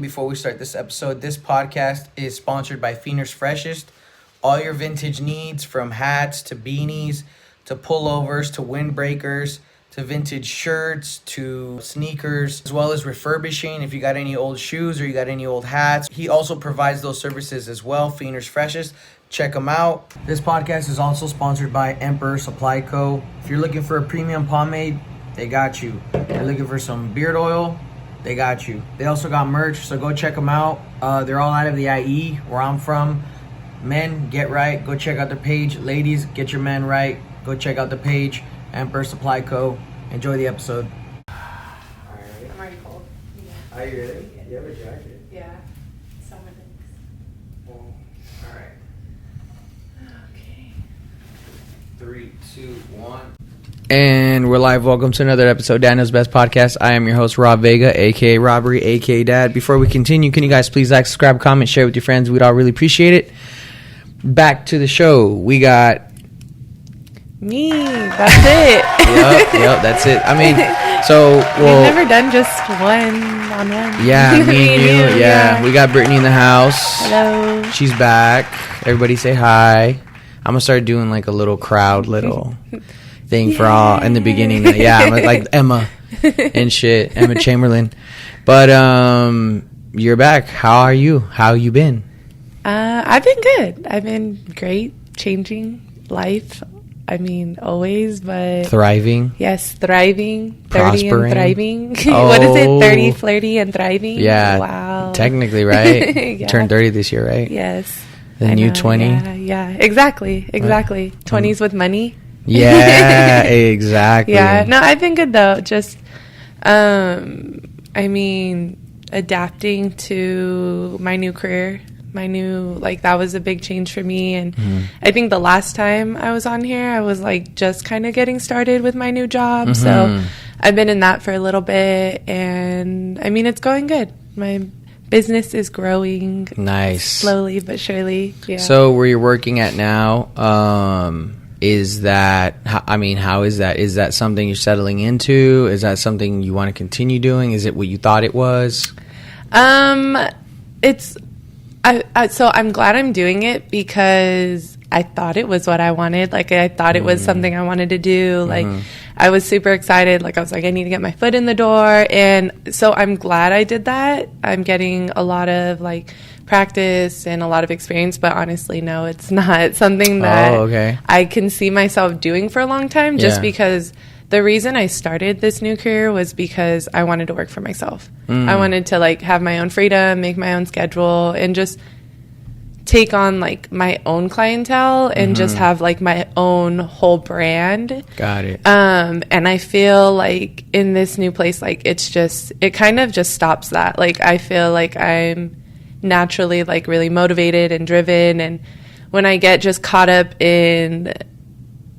Before we start this episode, this podcast is sponsored by Phoenix Freshest. All your vintage needs, from hats to beanies to pullovers to windbreakers to vintage shirts to sneakers, as well as refurbishing if you got any old shoes or you got any old hats. He also provides those services as well, Phoenix Freshest. Check them out. This podcast is also sponsored by Emperor Supply Co. If you're looking for a premium pomade, they got you. If you're looking for some beard oil, they got you. They also got merch, so go check them out. They're all out of the IE, where I'm from. Men, get right. Go check out their page. Ladies, get your men right. Go check out the page. Emperor Supply Co. Enjoy the episode. I'm already cold. Yeah. Are you ready? You have a jacket. Yeah. Summer things. Well, all right. Okay. 3, 2, 1. And we're live. Welcome to another episode, Daniel's Best Podcast. I am your host, Rob Vega, a.k.a. Robberryy, a.k.a. Dad. Before we continue, can you guys please like, subscribe, comment, share with your friends? We'd all really appreciate it. Back to the show. We got... Me. That's it. Yep, that's it. I mean, so... Well, we've never done just one-on-one. Yeah, me and you. Yeah, we got Bryttani in the house. Hello. She's back. Everybody say hi. I'm going to start doing like a little crowd thing for all in the beginning. Yeah, I'm like Emma and shit. Emma Chamberlain. But you're back. How are you? How you been? I've been good. I've been great. Changing life. I mean, always, but... Thriving? Yes, thriving. 30 Prospering. and thriving. Oh. What is it? 30, flirty, and thriving? Yeah. Wow. Technically, right? Yeah. You turned 30 this year, right? Yes. The new 20? Yeah. Exactly. 20s with money. Yeah, exactly. Yeah. No, I've been good, though. Just, I mean, adapting to my new career. That was a big change for me. And I think the last time I was on here, I was like just kind of getting started with my new job. So I've been in that for a little bit, and I mean, it's going good. My business is growing. Nice. Slowly but surely. Yeah. So where you're working at now, is that, I mean, how is that? Is that something you're settling into? Is that something you want to continue doing? Is it what you thought it was? So I'm glad I'm doing it because I thought it was what I wanted. Like, I thought it was something I wanted to do. Like, I was super excited. Like, I was like, I need to get my foot in the door. And so I'm glad I did that. I'm getting a lot of, like, practice and a lot of experience. But honestly, no, it's not something that I can see myself doing for a long time, just because... The reason I started this new career was because I wanted to work for myself. I wanted to, like, have my own freedom, make my own schedule, and just take on, like, my own clientele and just have, like, my own whole brand. Got it. And I feel like in this new place, like, it kind of just stops that. Like, I feel like I'm naturally, like, really motivated and driven. And when I get just caught up in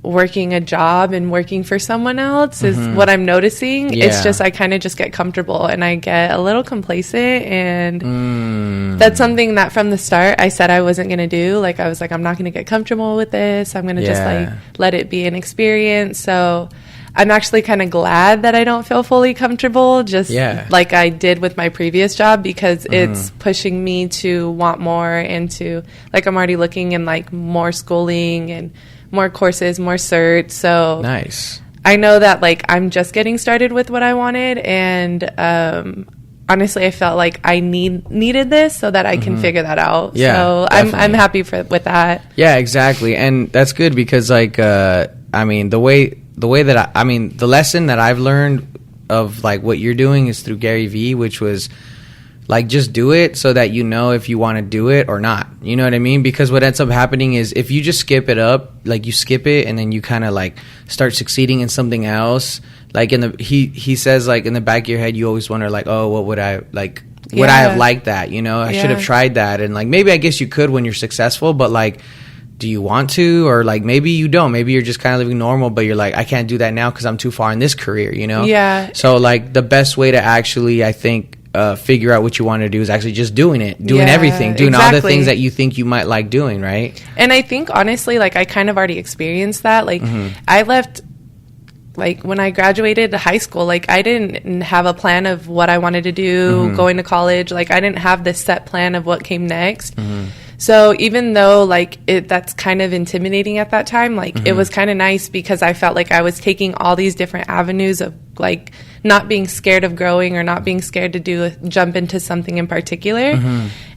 working a job and working for someone else is what I'm noticing. It's just I kind of just get comfortable and I get a little complacent, and that's something that from the start I said I wasn't going to do. Like, I was like, I'm not going to get comfortable with this. I'm going to just like let it be an experience. So I'm actually kind of glad that I don't feel fully comfortable just like I did with my previous job, because it's pushing me to want more and to, like, I'm already looking in like more schooling and more courses, more certs. So nice. I know that, like, I'm just getting started with what I wanted, and honestly, I felt like I needed this so that I can figure that out. Yeah, so I'm happy with that. Yeah, exactly, and that's good because, like, I mean, the way that the lesson that I've learned of, like, what you're doing is through Gary Vee, which was, like, just do it so that you know if you want to do it or not. You know what I mean? Because what ends up happening is if you just skip it up, like, you skip it and then you kind of, like, start succeeding in something else. Like, he says, like, in the back of your head, you always wonder, like, oh, what would I, like, would I have liked that? You know, I should have tried that. And, like, maybe I guess you could when you're successful, but, like, do you want to? Or, like, maybe you don't. Maybe you're just kind of living normal, but you're like, I can't do that now because I'm too far in this career, you know? Yeah. So, like, the best way to actually, I think, figure out what you want to do is actually just doing everything, doing all the things that you think you might like doing, right? And I think, honestly, like, I kind of already experienced that. Like, I left like when I graduated high school, like I didn't have a plan of what I wanted to do going to college. Like I didn't have this set plan of what came next. So even though like that's kind of intimidating at that time, like it was kind of nice because I felt like I was taking all these different avenues of like not being scared of growing or not being scared to jump into something in particular.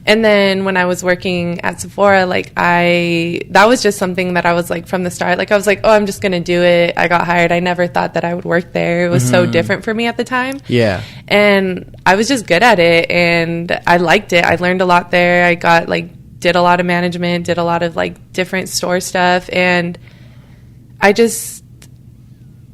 And then when I was working at Sephora, like that was just something that I was like from the start, like I was like, oh, I'm just going to do it. I got hired. I never thought that I would work there. It was so different for me at the time. Yeah. And I was just good at it and I liked it. I learned a lot there. I got did a lot of management, did a lot of like different store stuff. And I just,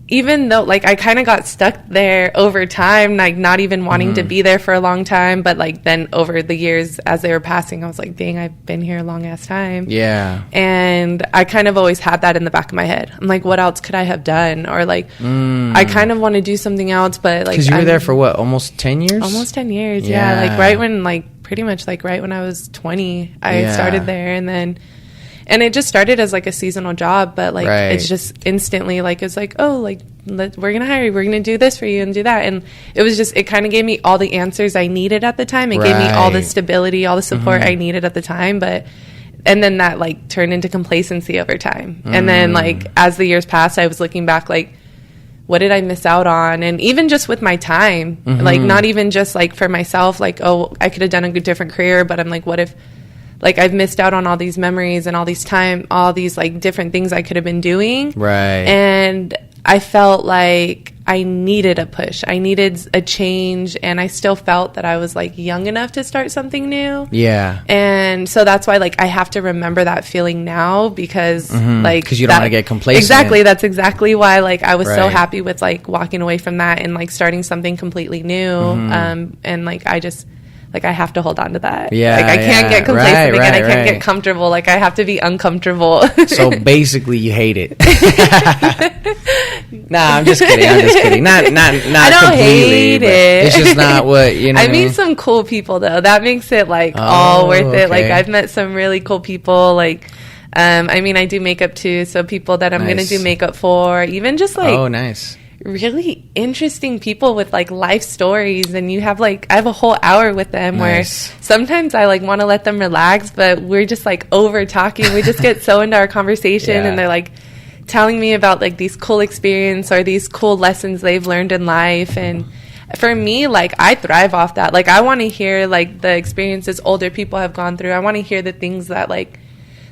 even though like I kind of got stuck there over time, like not even wanting to be there for a long time, but like then over the years as they were passing, I was like, dang, I've been here a long ass time. Yeah. And I kind of always had that in the back of my head. I'm like, what else could I have done? Or like, I kind of want to do something else, but like, because you were there for what, almost 10 years? Almost 10 years. Yeah. Like right when pretty much like right when I was 20, I started there, and it just started as like a seasonal job, but like it's just instantly like it's like, oh, like we're gonna hire you, we're gonna do this for you and do that, and it was just, it kind of gave me all the answers I needed at the time. It gave me all the stability, all the support I needed at the time, and then that like turned into complacency over time. And then like as the years passed, I was looking back like, what did I miss out on? And even just with my time, like not even just like for myself, like, oh, I could have done a different career, but I'm like, what if like I've missed out on all these memories and all these like different things I could have been doing. Right. And I felt like I needed a push. I needed a change, and I still felt that I was like young enough to start something new. Yeah. And so that's why like I have to remember that feeling now, because like, because you don't want to get complacent. Exactly. That's exactly why like I was so happy with like walking away from that and like starting something completely new. And like I just, like I have to hold on to that. Yeah. Like I can't get complacent again. I can't get comfortable. Like I have to be uncomfortable. So basically you hate it. Nah, I'm just kidding. Not I don't completely. Hate it. It's just not what, you know. I meet some cool people though. That makes it like all worth it. Like I've met some really cool people. Like, I mean, I do makeup too. So people that I'm going to do makeup for, even just like, nice. Really interesting people with like life stories, and you have like, I have a whole hour with them where sometimes I like want to let them relax, but we're just like over talking. We just get so into our conversation and they're like telling me about like these cool experience or these cool lessons they've learned in life. And for me, like I thrive off that. Like I want to hear like the experiences older people have gone through. I want to hear the things that like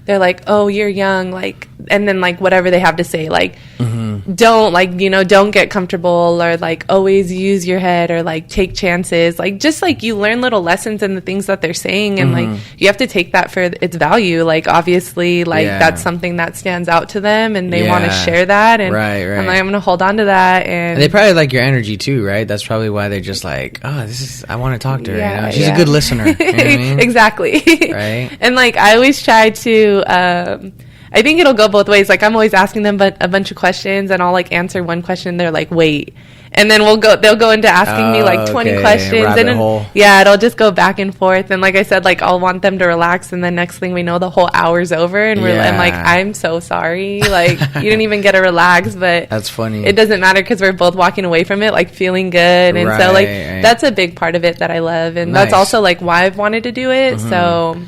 they're like, oh, you're young, like, and then like whatever they have to say, like, don't like, you know, don't get comfortable, or like always use your head, or like take chances, like just like you learn little lessons in the things that they're saying, and like you have to take that for its value. Like obviously like that's something that stands out to them, and they want to share that, and I'm like, I'm gonna hold on to that. And they probably like your energy too, right? That's probably why they're just like, oh, I want to talk to her, you know? She's a good listener, you know what I mean? Exactly. Right. And like I always try to I think it'll go both ways. Like I'm always asking them a bunch of questions, and I'll like answer one question. They're like, wait. And then they'll go into asking me like 20 questions. Rabbit hole. It'll just go back and forth. And like I said, like I'll want them to relax, and then next thing we know, the whole hour's over, and I'm like, I'm so sorry. Like you didn't even get to relax, but that's funny. It doesn't matter, because we're both walking away from it like feeling good. And so like that's a big part of it that I love. And that's also like why I've wanted to do it. So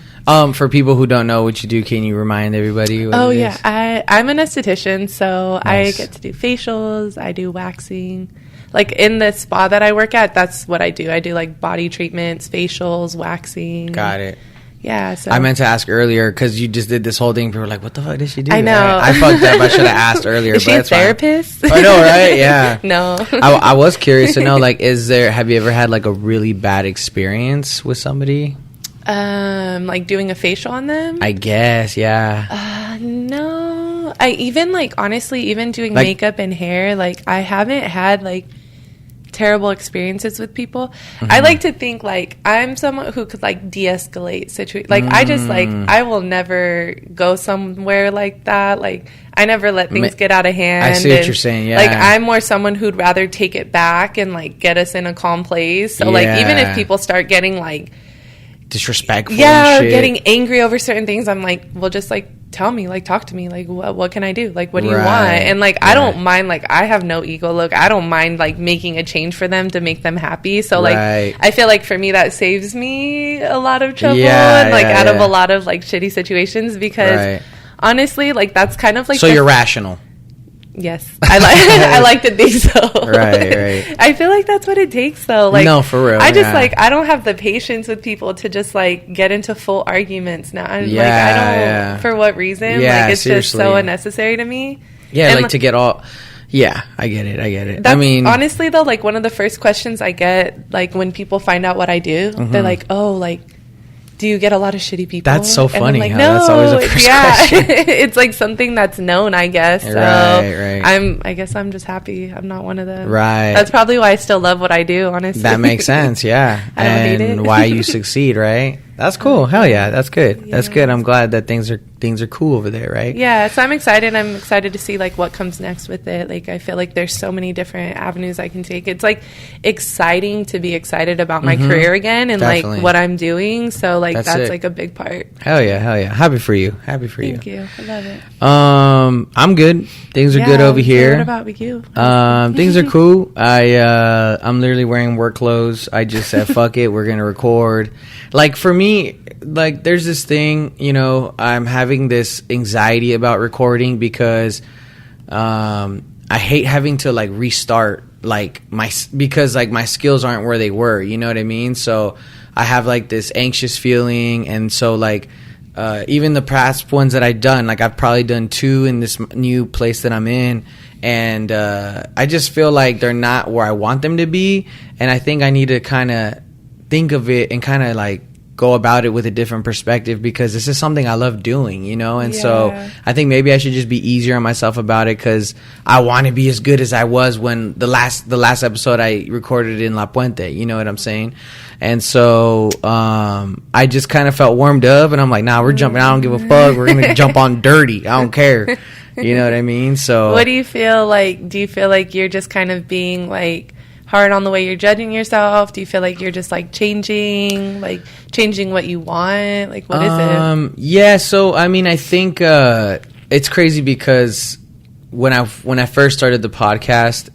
for people who don't know what you do, can you remind everybody what it is? I'm an esthetician, so I get to do facials, I do waxing. Like in the spa that I work at, that's what I do. I do like body treatments, facials, waxing. Got it. Yeah, so I meant to ask earlier, because you just did this whole thing. People were like, what the fuck did she do? I know. I fucked up. I should have asked earlier. Is she a therapist? I know, right? Yeah. No. I was curious to know, like, have you ever had like a really bad experience with somebody? Like doing a facial on them? I guess, yeah. No. I even like, honestly, even doing like, makeup and hair, like I haven't had like terrible experiences with people. I like to think like I'm someone who could like de-escalate situations. Like I just like, I will never go somewhere like that. Like I never let things get out of hand. I see what you're saying. Yeah. Like I'm more someone who'd rather take it back and like get us in a calm place. So like even if people start getting like disrespectful, or getting angry over certain things, I'm like, we'll just like tell me, like, talk to me, like, what can I do? Like, what do you Right. want? And, like, I Right. don't mind, like, I have no ego. Look, I don't mind, like, making a change for them to make them happy. So, like, Right. I feel like for me, that saves me a lot of trouble Yeah, and, like, yeah, out of yeah. a lot of, like, shitty situations because Right. honestly, like, that's kind of, like, So you're rational. Yes, I like. I like to think so. Right. I feel like that's what it takes, though. Like, No, for real, I just yeah. like I don't have the patience with people to just like get into full arguments now. I'm, Yeah, like I don't. yeah. For what reason? Yeah, like it's just so seriously. unnecessary to me. Yeah, And, like to get all. Yeah, I get it. That's, I mean, honestly though, like one of the first questions I get, like when people find out what I do, they're like, "Oh, like, do you get a lot of shitty people?" That's so And I'm funny like, how no, that's always the first question. it's like something that's known, I guess. So Right. I guess I'm just happy I'm not one of them. Right. That's probably why I still love what I do, honestly. that makes sense. Yeah, I don't hate and it. why you succeed, right? That's cool. Hell yeah, that's good. That's Yeah. good. I'm glad that things are cool over there, right? Yeah, so I'm excited. I'm excited to see like what comes next with it. Like I feel like there's so many different avenues I can take. It's like exciting to be excited about my career again and Definitely. like what I'm doing. So like That's that's it. like a big part. Hell yeah. Happy for you. Thank you. I love it. I'm good. Things are good Yeah, over here. What about you? Things are cool. I'm literally wearing work clothes. I just said fuck it, we're gonna record. Like for me, like there's this thing, you know, I'm having this anxiety about recording because I hate having to like restart like because like my skills aren't where they were, you know what I mean? So I have like this anxious feeling, and so like even the past ones that I've done, like I've probably done 2 in this new place that I'm in, and I just feel like they're not where I want them to be, and I think I need to kind of think of it and kind of like go about it with a different perspective because this is something I love doing, you know? And so Yeah. I think maybe I should just be easier on myself about it because I want to be as good as I was when the last episode I recorded in La Puente, you know what I'm saying? And so I just kind of felt warmed up and I'm like, nah, we're jumping. I don't give a fuck. We're going to jump on dirty. I don't care. You know what I mean? So What do you feel like? Do you feel like you're just kind of being like hard on the way you're judging yourself? Do you feel like you're just like changing what you want? Like what is it? Yeah, so I mean I think it's crazy because when I first started the podcast,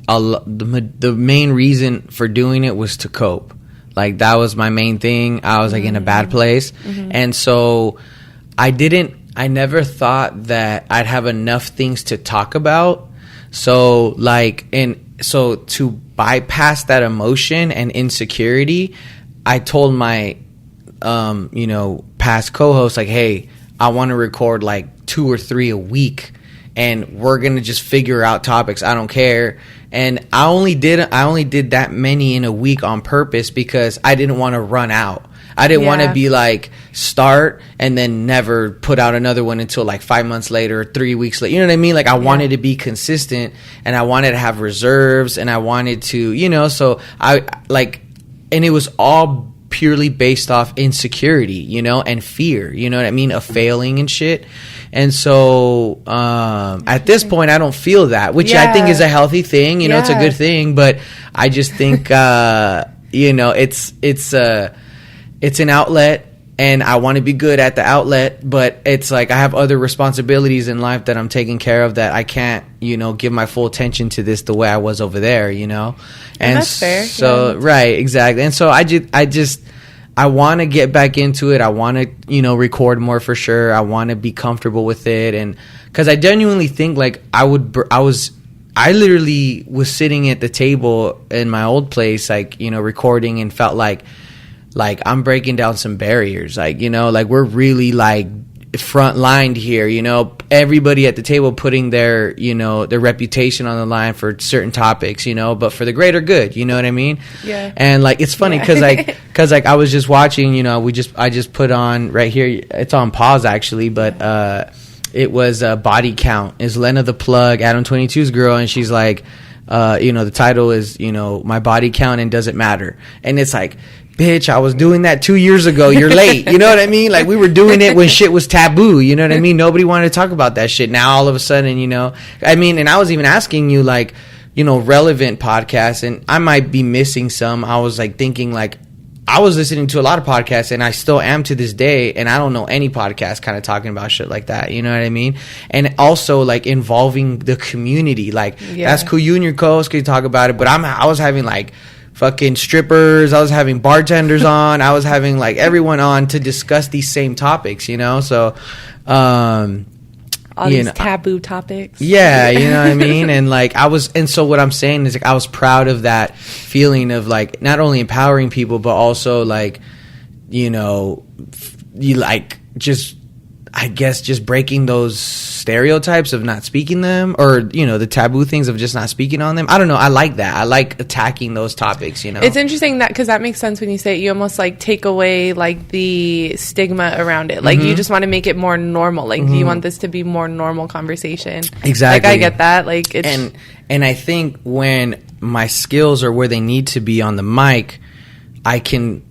the main reason for doing it was to cope. Like that was my main thing. I was like in a bad place. And so I never thought that I'd have enough things to talk about. So so to bypass that emotion and insecurity, I told my past co-host like, hey, I want to record like 2 or 3 a week and we're going to just figure out topics. I don't care. And I only did that many in a week on purpose because I didn't want to run out. I didn't want to be like start and then never put out another one until like 5 months later or 3 weeks later. You know what I mean? Like I wanted to be consistent and I wanted to have reserves and I wanted to, so and it was all purely based off insecurity, and fear, you know what I mean, of failing and shit. And so at this point I don't feel that, which I think is a healthy thing, it's a good thing, but I just think it's an outlet and I want to be good at the outlet, but it's like I have other responsibilities in life that I'm taking care of that I can't, give my full attention to this the way I was over there, And that's fair. So, Yeah. right, exactly. And so I want to get back into it. I want to, record more for sure. I want to be comfortable with it. And because I genuinely think like I literally was sitting at the table in my old place, like, recording and felt like I'm breaking down some barriers, like we're really like front lined here, everybody at the table putting their their reputation on the line for certain topics, but for the greater good, you know what I mean? Yeah. And like it's funny because I was just watching, I just put on right here, it's on pause actually, but it was Body Count is Lena the Plug, Adam 22's girl, and she's like the title is My Body Count and Does It Matter? And it's like, bitch, I was doing that 2 years ago. You're late. You know what I mean? Like we were doing it when shit was taboo. You know what I mean? Nobody wanted to talk about that shit. Now all of a sudden, I mean, and I was even asking you relevant podcasts, and I might be missing some. I was like thinking like I was listening to a lot of podcasts, and I still am to this day, and I don't know any podcast kind of talking about shit like that. You know what I mean? And also like involving the community. Like that's cool. You and your co-host can talk about it, but I was having like fucking strippers. I was having bartenders on. I was having like everyone on to discuss these same topics. You know, so. All these taboo topics. Yeah, you know what I mean? And so what I'm saying is, like, I was proud of that feeling of, like, not only empowering people, but also, like, you know, just breaking those stereotypes of not speaking them, or, you know, the taboo things of just not speaking on them. I don't know. I like that. I like attacking those topics, you know? It's interesting that, because that makes sense when you say it. You almost like take away like the stigma around it. Like you just want to make it more normal. Like you want this to be more normal conversation. Exactly. Like I get that. Like it's and I think when my skills are where they need to be on the mic, I can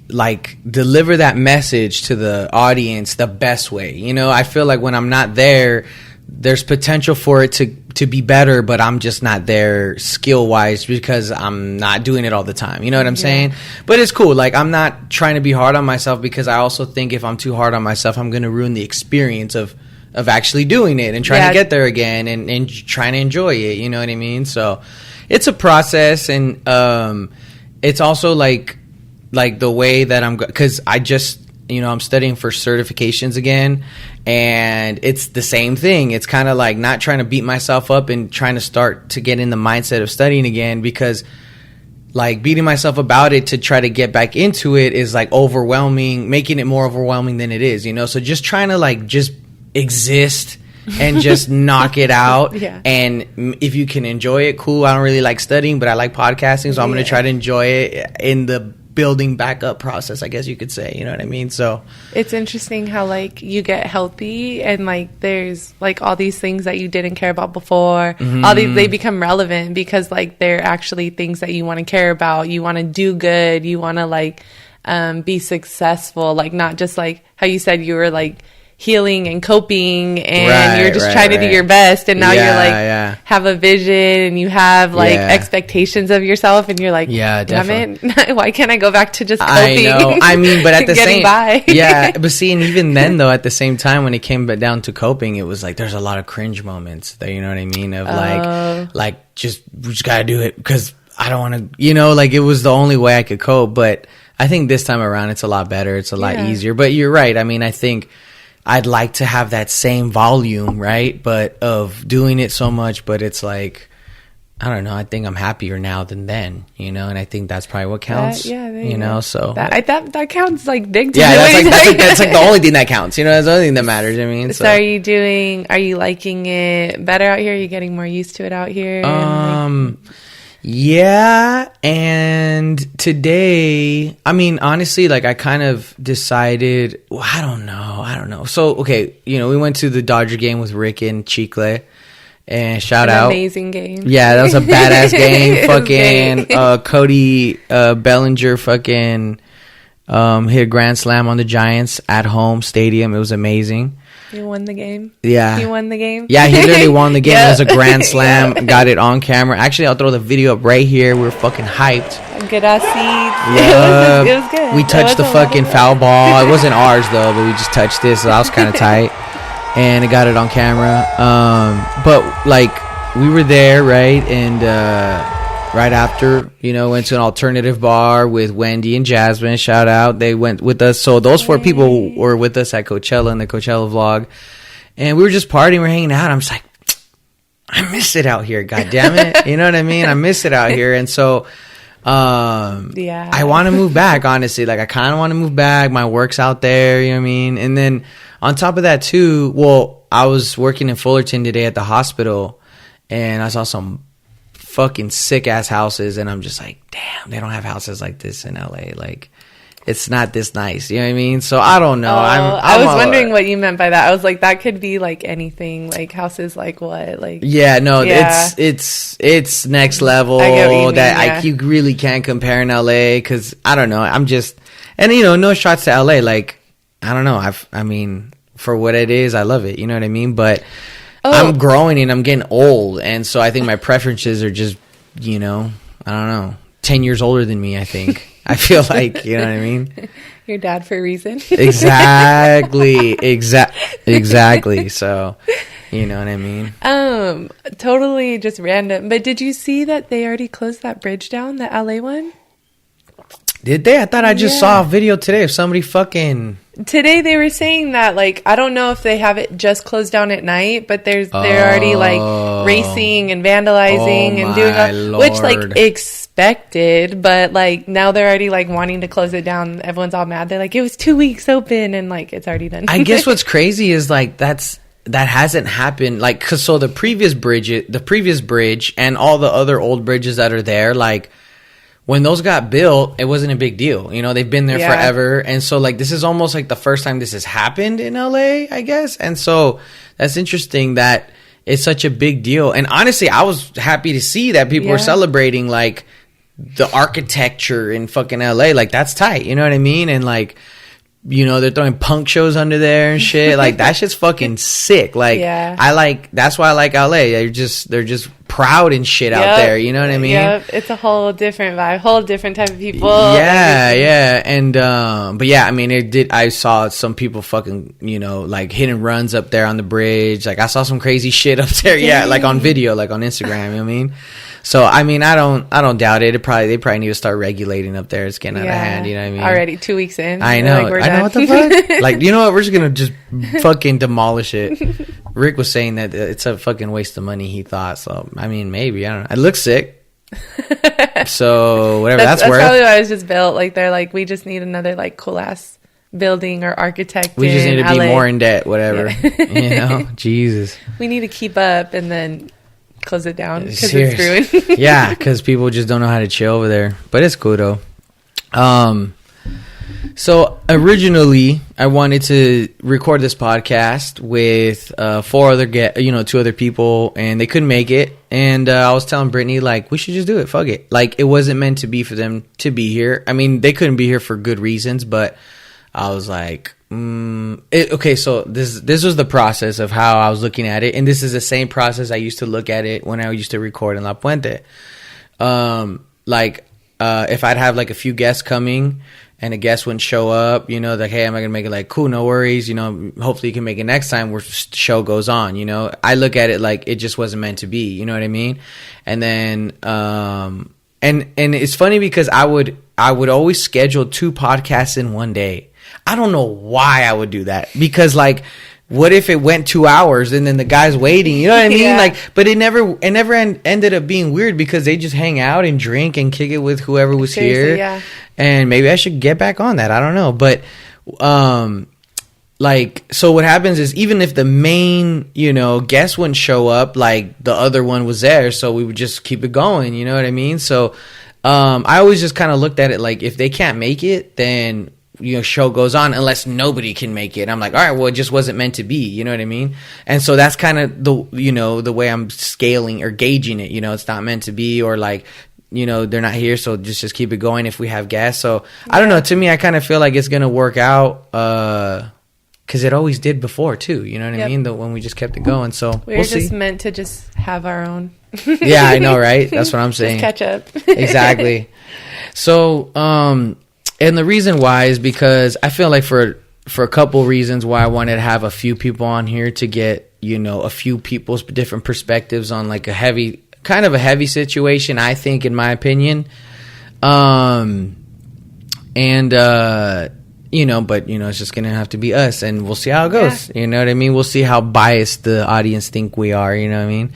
like deliver that message to the audience the best way. You know, I feel like when I'm not there, there's potential for it to be better, but I'm just not there skill wise because I'm not doing it all the time. You know what I'm saying? But it's cool. Like, I'm not trying to be hard on myself, because I also think if I'm too hard on myself, I'm going to ruin the experience of actually doing it and trying to get there again and trying to enjoy it. You know what I mean? So it's a process, and it's also like the way that I'm, because I just, you know, I'm studying for certifications again, and it's the same thing. It's kind of like not trying to beat myself up and trying to start to get in the mindset of studying again, because like beating myself about it to try to get back into it is like overwhelming, making it more overwhelming than it is, you know? So just trying to like just exist and just knock it out. Yeah. And if you can enjoy it, cool. I don't really like studying, but I like podcasting, so I'm going to try to enjoy it in the building back up process, I guess you could say. You know what I mean? So it's interesting how like you get healthy, and like there's like all these things that you didn't care about before, all these, they become relevant because like they're actually things that you want to care about. You want to do good, you want to like be successful, like not just like how you said you were like healing and coping, and you're just trying to do your best, and now you're like have a vision, and you have like expectations of yourself, and you're like, damn it, why can't I go back to just coping? I know. I mean, but at the getting same by. but see, and even then though, at the same time, when it came down to coping, it was like there's a lot of cringe moments that, you know what I mean, of like we just gotta do it because I don't want to, you know, like it was the only way I could cope. But I think this time around it's a lot better, it's a lot easier. But you're right. I mean, I think I'd like to have that same volume, right? But of doing it so much, but it's like, I don't know. I think I'm happier now than then, you know, and I think that's probably what counts. You know, so that counts like big time. Yeah, that's like the only thing that counts. You know, that's the only thing that matters. I mean, so are you liking it better out here? Are you getting more used to it out here? Yeah, and today, I mean, honestly, like I kind of decided, well, I don't know. So, okay, you know, we went to the Dodger game with Rick and Chicle, and shout out. Amazing game. Yeah, that was a badass game. Fucking Cody Bellinger fucking hit a grand slam on the Giants at home stadium. It was amazing. You won the game? Yeah. He won the game? Yeah, he literally won the game. It was a grand slam. Got it on camera. Actually, I'll throw the video up right here. We were fucking hyped. Good ass seats. Yeah. It was good. We touched the fucking foul ball. It wasn't ours, though, but we just touched it, so that was kind of tight. And it got it on camera. But, like, we were there, right? And right after, you know, went to an alternative bar with Wendy and Jasmine. Shout out. They went with us. So those 4 people were with us at Coachella in the Coachella vlog. And we were just partying. We're hanging out. I'm just like, I miss it out here. God damn it. You know what I mean? I miss it out here. And so I want to move back, honestly. Like, I kind of want to move back. My work's out there. You know what I mean? And then on top of that, too, well, I was working in Fullerton today at the hospital. And I saw some fucking sick ass houses, and I'm just like, damn, they don't have houses like this in LA. Like, it's not this nice. You know what I mean? So I don't know. I was wondering what you meant by that. I was like, that could be like anything. Like houses, like what? Like it's next level that you really can't compare in LA, because I don't know. I'm just, and you know, no shots to LA. Like, I don't know. I mean, for what it is, I love it. You know what I mean? But I'm growing and I'm getting old, and so I think my preferences are just, you know, I don't know, 10 years older than me, I think. I feel like, you know what I mean? Your dad for a reason. Exactly. Exactly. So, you know what I mean? Totally just random. But did you see that they already closed that bridge down, the LA one? Did they? I thought I just saw a video today of somebody fucking... Today they were saying that, like, I don't know if they have it just closed down at night, but they're already, like, racing and vandalizing and doing... Which, like, expected, but, like, now they're already, like, wanting to close it down. Everyone's all mad. They're like, it was 2 weeks open, and, like, it's already done. I guess what's crazy is, like, that hasn't happened. Like, cause so the previous bridge and all the other old bridges that are there, like... When those got built, it wasn't a big deal. You know, they've been there forever. And so, like, this is almost like the first time this has happened in LA, I guess. And so that's interesting that it's such a big deal. And honestly, I was happy to see that people were celebrating, like, the architecture in fucking LA. Like, that's tight. You know what I mean? And, like, you know, they're throwing punk shows under there and shit. Like, that shit's fucking sick. Like, that's why I like LA. They're just proud and shit out there. You know what I mean? Yep. It's a whole different vibe, whole different type of people. Yeah. And, but yeah, I mean, I saw some people fucking, you know, like hit and runs up there on the bridge. Like, I saw some crazy shit up there. Yeah. Like on video, like on Instagram, you know what I mean? So, I mean, I don't doubt it. They probably need to start regulating up there. It's getting out of hand, you know what I mean? Already 2 weeks in. I know. Like, I know, what the fuck? Like, you know what? We're just going to just fucking demolish it. Rick was saying that it's a fucking waste of money, he thought. So, I mean, maybe. I don't know. It looks sick. So, whatever that's worth. That's probably why it was just built. Like, they're like, we just need another, like, cool-ass building or architect. We just need to be more in debt, whatever. You know? Jesus. We need to keep up and then... close it down because it's ruined. Yeah, because people just don't know how to chill over there. But it's cool though. So originally I wanted to record this podcast with 2 other people, and they couldn't make it. And I was telling Bryttani, like, we should just do it. Fuck it. Like, it wasn't meant to be for them to be here. I mean, they couldn't be here for good reasons, but I was like, okay, so this was the process of how I was looking at it, and this is the same process I used to look at it when I used to record in La Puente. If I'd have like a few guests coming and a guest wouldn't show up, you know, like, hey, am I gonna make it? Like, cool, no worries, you know, hopefully you can make it next time where the show goes on, you know. I look at it like it just wasn't meant to be, you know what I mean? And then and it's funny because I would always schedule 2 podcasts in one day. I don't know why I would do that, because like, what if it went 2 hours and then the guy's waiting? You know what I mean? Like, but it never ended up being weird because they just hang out and drink and kick it with whoever was here. Yeah. And maybe I should get back on that. I don't know, but like, so what happens is, even if the main, you know, guest wouldn't show up, like the other one was there, so we would just keep it going. You know what I mean? So I always just kind of looked at it like, if they can't make it, then, you know, show goes on unless nobody can make it. I'm like, all right, well, it just wasn't meant to be. You know what I mean? And so that's kind of the way I'm scaling or gauging it. You know, it's not meant to be, or like, you know, they're not here, so just keep it going if we have guests. So I don't know. To me, I kind of feel like it's gonna work out because it always did before too. You know what I mean? When we just kept it going. So we're just meant to just have our own. Yeah, I know, right? That's what I'm saying. Just catch up. Exactly. So and the reason why is because I feel like for a couple reasons why I wanted to have a few people on here to get, you know, a few people's different perspectives on like a heavy situation, I think, in my opinion. You know, but, you know, it's just going to have to be us, and we'll see how it goes. Yeah. You know what I mean? We'll see how biased the audience think we are, you know what I mean?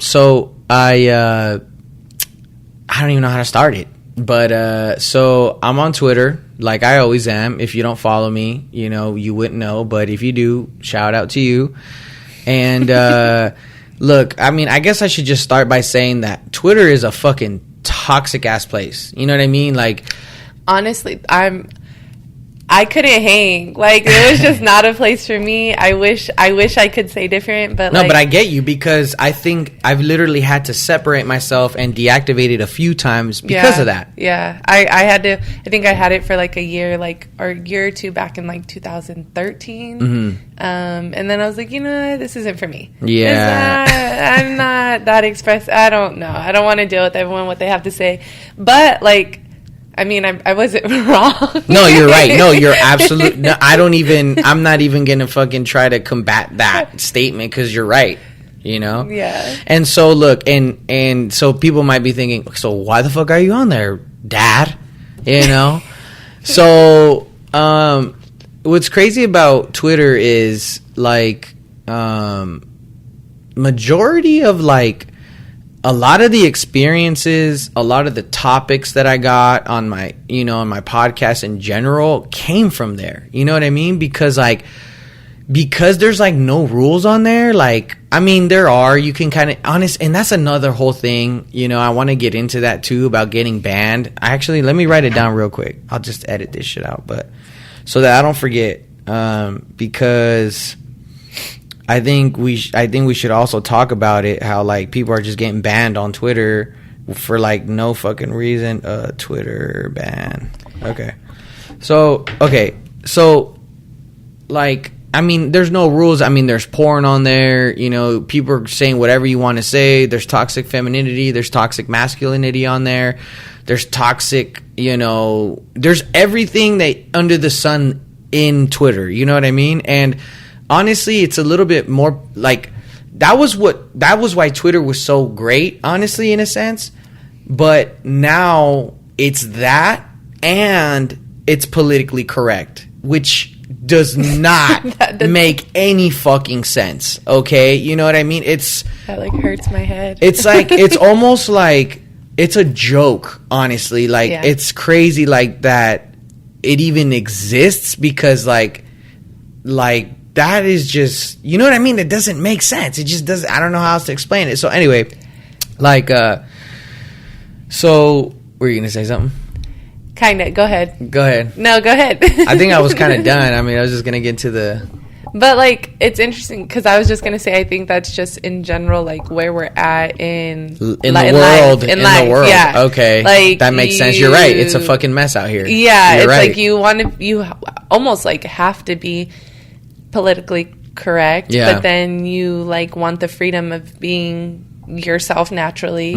So I don't even know how to start it. But so I'm on Twitter, like I always am. If you don't follow me, you know, you wouldn't know. But if you do, shout out to you. And look, I mean, I guess I should just start by saying that Twitter is a fucking toxic ass place. You know what I mean? Like, honestly, I couldn't hang. Like, it was just not a place for me. I wish I could say different, but no, but I get you, because I think I've literally had to separate myself and deactivate it a few times because of that. Yeah. I had to, I think I had it for like a year, or a year or two back in like 2013. Mm-hmm. And then I was like, you know what? This isn't for me. Yeah. I'm not that expressive. I don't know. I don't want to deal with everyone, what they have to say. But like, I mean, I wasn't wrong. No, you're right. No, you're absolutely. No, I'm not even gonna fucking try to combat that statement because you're right. You know. Yeah. And so look, and so people might be thinking, so why the fuck are you on there, Dad? You know. So, what's crazy about Twitter is like, majority of like. A lot of the experiences, a lot of the topics that I got on my, on my podcast in general came from there. You know what I mean? Because there's like no rules on there. Like, I mean, there are, you can kind of honest, and that's another whole thing. I want to get into that too about getting banned. Let me write it down real quick. I'll just edit this shit out, but so that I don't forget, because I think we should also talk about it. How like people are just getting banned on Twitter for like no fucking reason. Twitter ban. Okay. So like, I mean, there's no rules. I mean, there's porn on there. People are saying whatever you want to say. There's toxic femininity. There's toxic masculinity on there. There's toxic. There's everything that under the sun in Twitter. You know what I mean? And honestly, it's a little bit more like that was why Twitter was so great, honestly, in a sense. But now it's that and it's politically correct, which does not make any fucking sense. Okay? You know what I mean? That like hurts my head. It's like, it's almost like it's a joke, honestly. Like, It's crazy like that it even exists because like that is just, you know what I mean? It doesn't make sense. It just doesn't. I don't know how else to explain it. So anyway, like, so were you gonna say something? Kinda. Go ahead. Go ahead. No, go ahead. I think I was kind of done. I mean, I was just gonna get to the. But like, it's interesting because I was just gonna say I think that's just in general like where we're at in the world. Yeah. Okay. Like that makes sense. You're right. It's a fucking mess out here. Yeah. It's right. Like you almost like have to be politically correct, but then you like want the freedom of being yourself naturally.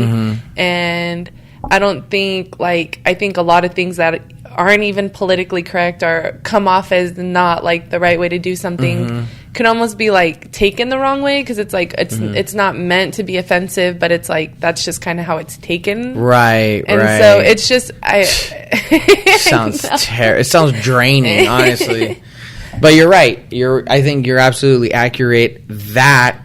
And I don't think like, I think a lot of things that aren't even politically correct or come off as not like the right way to do something can almost be like taken the wrong way because it's like it's not meant to be offensive, but it's like that's just kind of how it's taken, right? And so it's just it sounds draining, honestly. But you're right. I think you're absolutely accurate. That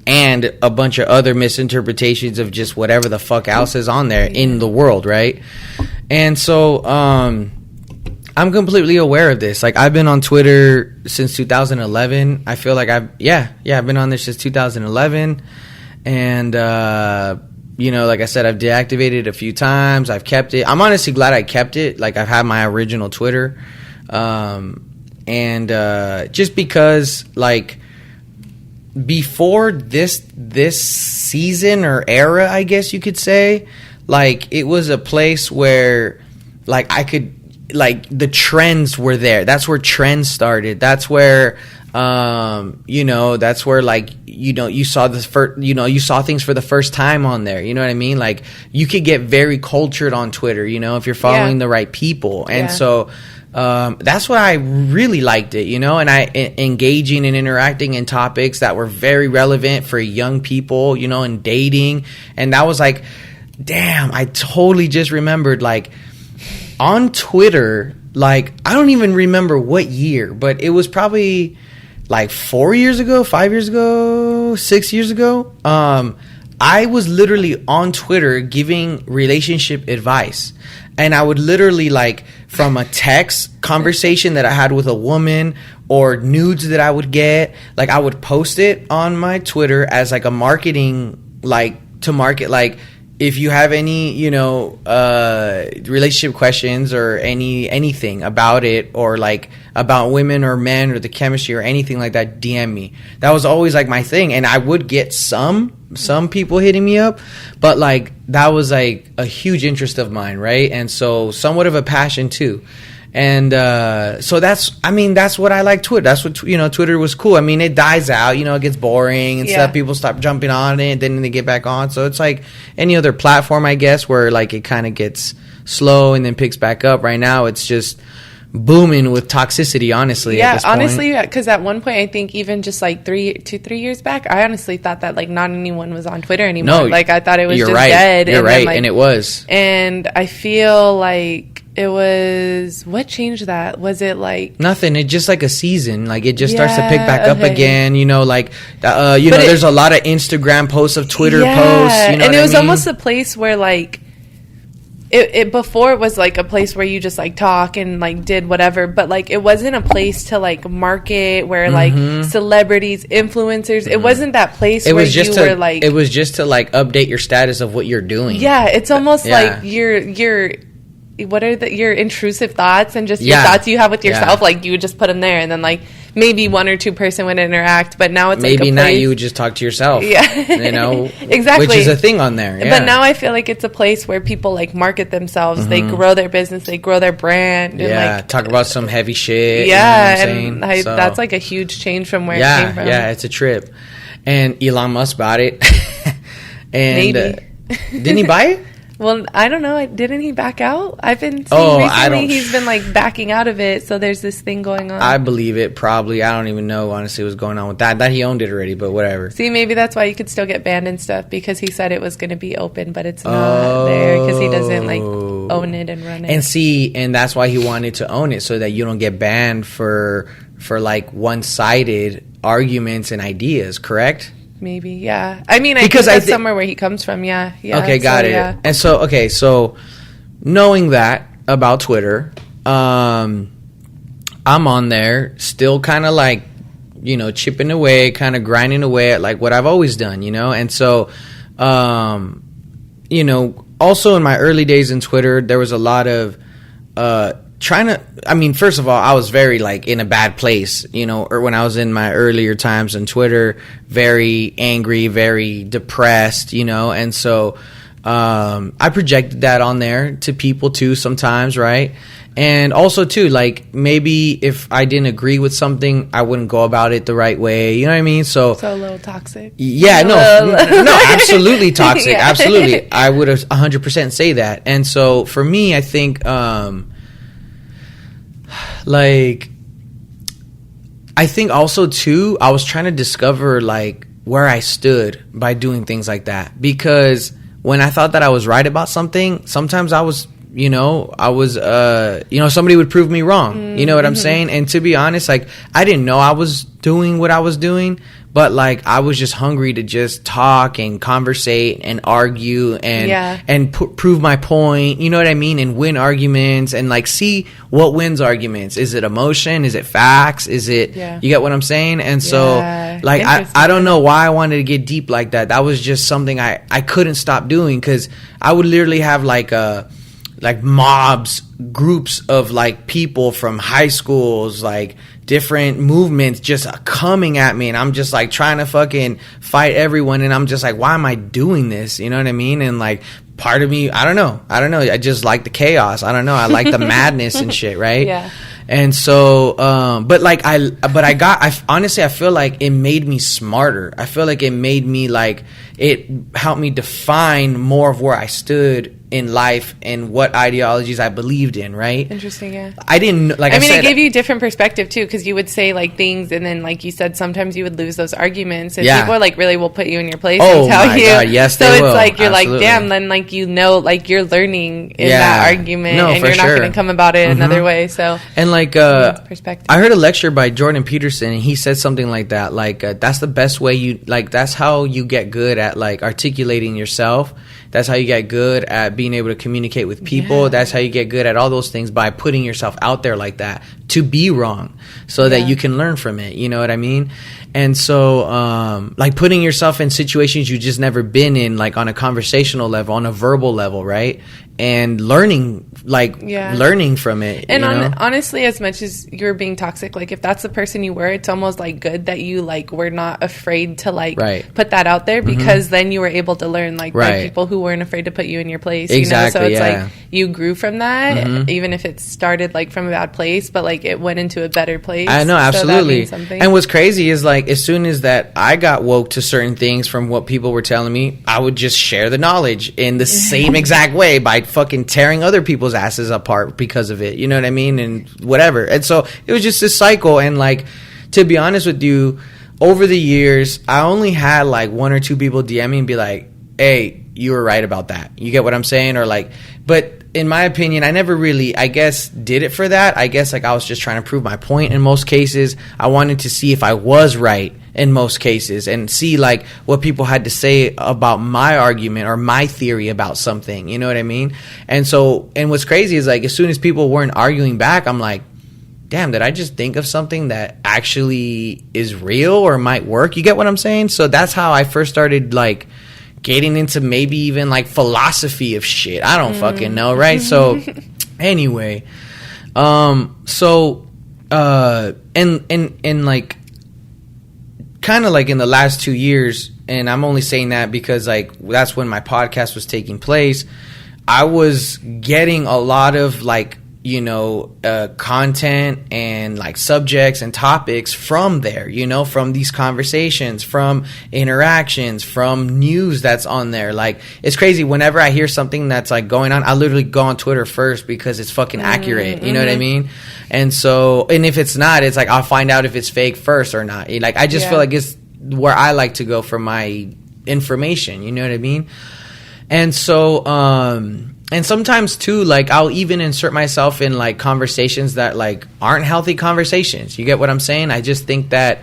and a bunch of other misinterpretations of just whatever the fuck else is on there in the world, right? And so I'm completely aware of this. Like, I've been on Twitter since 2011. I feel like I've been on this since 2011. And like I said, I've deactivated it a few times. I've kept it. I'm honestly glad I kept it. Like, I've had my original Twitter. And just because, like, before this season or era, I guess you could say, like, it was a place where, like, I could, like, the trends were there. That's where trends started. That's where, that's where, like, you saw the first, you saw things for the first time on there. You know what I mean? Like, you could get very cultured on Twitter, if you're following the right people. And so that's why I really liked it, and engaging and interacting in topics that were very relevant for young people, and dating. And that was like, damn, I totally just remembered, like, on Twitter, like, I don't even remember what year, but it was probably like 4 years ago, 5 years ago, 6 years ago. I was literally on Twitter giving relationship advice. And I would literally, like, from a text conversation that I had with a woman or nudes that I would get, like, I would post it on my Twitter as, like, a marketing, like, to market, like, if you have any, relationship questions or anything about it, or like about women or men or the chemistry or anything like that, DM me. That was always like my thing. And I would get some people hitting me up, but like that was like a huge interest of mine, right? And so somewhat of a passion too. And so that's what I like Twitter. That's what, Twitter was cool. I mean, it dies out, it gets boring and stuff. People stop jumping on it, then they get back on. So it's like any other platform, I guess, where like it kind of gets slow and then picks back up. Right now, it's just booming with toxicity, honestly. Yeah, at this point. honestly, because at one point, I think even just like 3 years back, I honestly thought that like not anyone was on Twitter anymore. No, like I thought it was you're just right. dead. You're and right, then, like, and it was. And I feel like it was, what changed that? Was it like nothing? It's just like a season. Like it just starts to pick back up okay. again. You know, like there's a lot of Instagram posts of Twitter posts. You know, and it was I mean? almost a place where like. It before it was like a place where you just like talk and like did whatever, but like it wasn't a place to like market where like celebrities, influencers. It wasn't that place where you were like. It was just to like update your status of what you're doing. Yeah, it's almost like your what are your intrusive thoughts and just your thoughts you have with yourself. Like you would just put them there, and then like maybe 1 or 2 person would interact, but now it's maybe like a not. place. You would just talk to yourself. Yeah, you know exactly, which is a thing on there. Yeah. But now I feel like it's a place where people like market themselves. They grow their business. They grow their brand. And like, talk about some heavy shit. Yeah, you know and that's like a huge change from where it came from. Yeah, it's a trip. And Elon Musk bought it. And maybe didn't he buy it? Well, I don't know. Didn't he back out? I've been seeing recently he's been like backing out of it. So there's this thing going on. I believe it. Probably. I don't even know honestly what's going on with that. That he owned it already, but whatever. See, maybe that's why you could still get banned and stuff, because he said it was going to be open, but it's not there because he doesn't like own it and run it. And that's why he wanted to own it, so that you don't get banned for like one-sided arguments and ideas. Correct? Maybe, yeah. I mean, I think that's somewhere where he comes from, yeah. Okay, got it. Yeah. And so knowing that about Twitter, I'm on there still kind of like, you know, chipping away, kind of grinding away at like what I've always done, you know? And so, you know, also in my early days in Twitter, there was a lot of first of all, I was very like in a bad place, you know, or when I was in my earlier times on Twitter, very angry, very depressed, you know, and so I projected that on there to people too sometimes, right? And also too, like maybe if I didn't agree with something, I wouldn't go about it the right way, you know what I mean? So a little toxic. Yeah, no, absolutely toxic, absolutely. I would 100% say that. And so for me, I think. Like, I think also too, I was trying to discover like where I stood by doing things like that, because when I thought that I was right about something, sometimes I was, you know, somebody would prove me wrong. You know what I'm saying? And to be honest, like I didn't know I was doing what I was doing, but like I was just hungry to just talk and conversate and argue and prove my point, you know what I mean, and win arguments and like see what wins arguments. Is it emotion? Is it facts? Is it you get what I'm saying? And so like I don't know why I wanted to get deep like that. That was just something I couldn't stop doing, because I would literally have like mobs, groups of like people from high schools, like different movements just coming at me, and I'm just like trying to fucking fight everyone, and I'm just like, why am I doing this? You know what I mean? And like part of me, I don't know, I just like the chaos. I don't know, I like the madness and shit, right? Yeah. And so honestly I feel like it made me smarter. I feel like it made me like, it helped me define more of where I stood in life and what ideologies I believed in, right? Interesting, yeah. I didn't, like I said, it gave you different perspective too, because you would say like things, and then like you said, sometimes you would lose those arguments, and people like really will put you in your place and tell you. God, yes, so it's will. Like you're Absolutely. Like, damn, then like you know, like you're learning in that argument, and you're not going to come about it another way. So and like perspective. I heard a lecture by Jordan Peterson, and he said something like that, like that's the best way you, like that's how you get good at like articulating yourself. That's how you get good at being able to communicate with people. Yeah. That's how you get good at all those things, by putting yourself out there like that to be wrong, so that you can learn from it. You know what I mean? And so, like putting yourself in situations you just never been in, like on a conversational level, on a verbal level, right? And learning, learning from it. And honestly, as much as you're being toxic, like if that's the person you were, it's almost like good that you like were not afraid to like put that out there, because then you were able to learn like by people who weren't afraid to put you in your place. Exactly, you know? So it's like you grew from that, even if it started like from a bad place, but like it went into a better place. I know, absolutely. So and what's crazy is like as soon as that I got woke to certain things from what people were telling me, I would just share the knowledge in the same exact way by fucking tearing other people's asses apart because of it. You know what I mean? And whatever. And so it was just this cycle. And like, to be honest with you, over the years, I only had like 1 or 2 people DM me and be like, hey, you were right about that. You get what I'm saying? Or like, but in my opinion, I never really, I guess, did it for that. I guess like I was just trying to prove my point in most cases. I wanted to see if I was right in most cases and see like what people had to say about my argument or my theory about something. You know what I mean? And so, and what's crazy is like, as soon as people weren't arguing back, I'm like, damn, did I just think of something that actually is real or might work? You get what I'm saying? So that's how I first started like getting into maybe even like philosophy of shit. I don't fucking know, right? So anyway, and like kind of like in the last 2 years, and I'm only saying that because like that's when my podcast was taking place, I was getting a lot of like, you know, content and like subjects and topics from there, you know, from these conversations, from interactions, from news that's on there. Like, it's crazy. Whenever I hear something that's like going on, I literally go on Twitter first because it's fucking accurate. You know what I mean? And so, and if it's not, it's like I'll find out if it's fake first or not. Like, I just feel like it's where I like to go for my information. You know what I mean? And so, and sometimes too, like I'll even insert myself in like conversations that like aren't healthy conversations. You get what I'm saying? I just think that,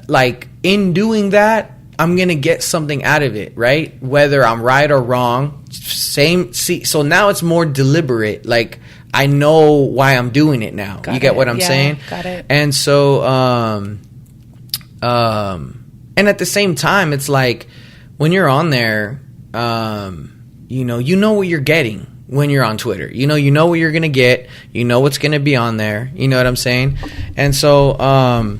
like in doing that, I'm going to get something out of it, right? Whether I'm right or wrong. So now it's more deliberate. Like I know why I'm doing it now. You get what I'm saying? Got it. And so, and at the same time, it's like when you're on there, you know what you're getting when you're on Twitter. You know what you're going to get. You know what's going to be on there. You know what I'm saying? And so,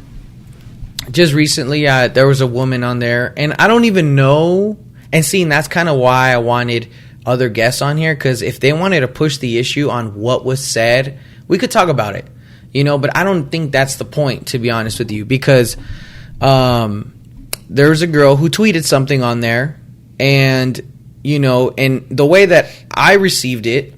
just recently, there was a woman on there, and I don't even know. And seeing that's kind of why I wanted other guests on here, because if they wanted to push the issue on what was said, we could talk about it, you know, but I don't think that's the point, to be honest with you, because, there was a girl who tweeted something on there. And, you know, and the way that I received it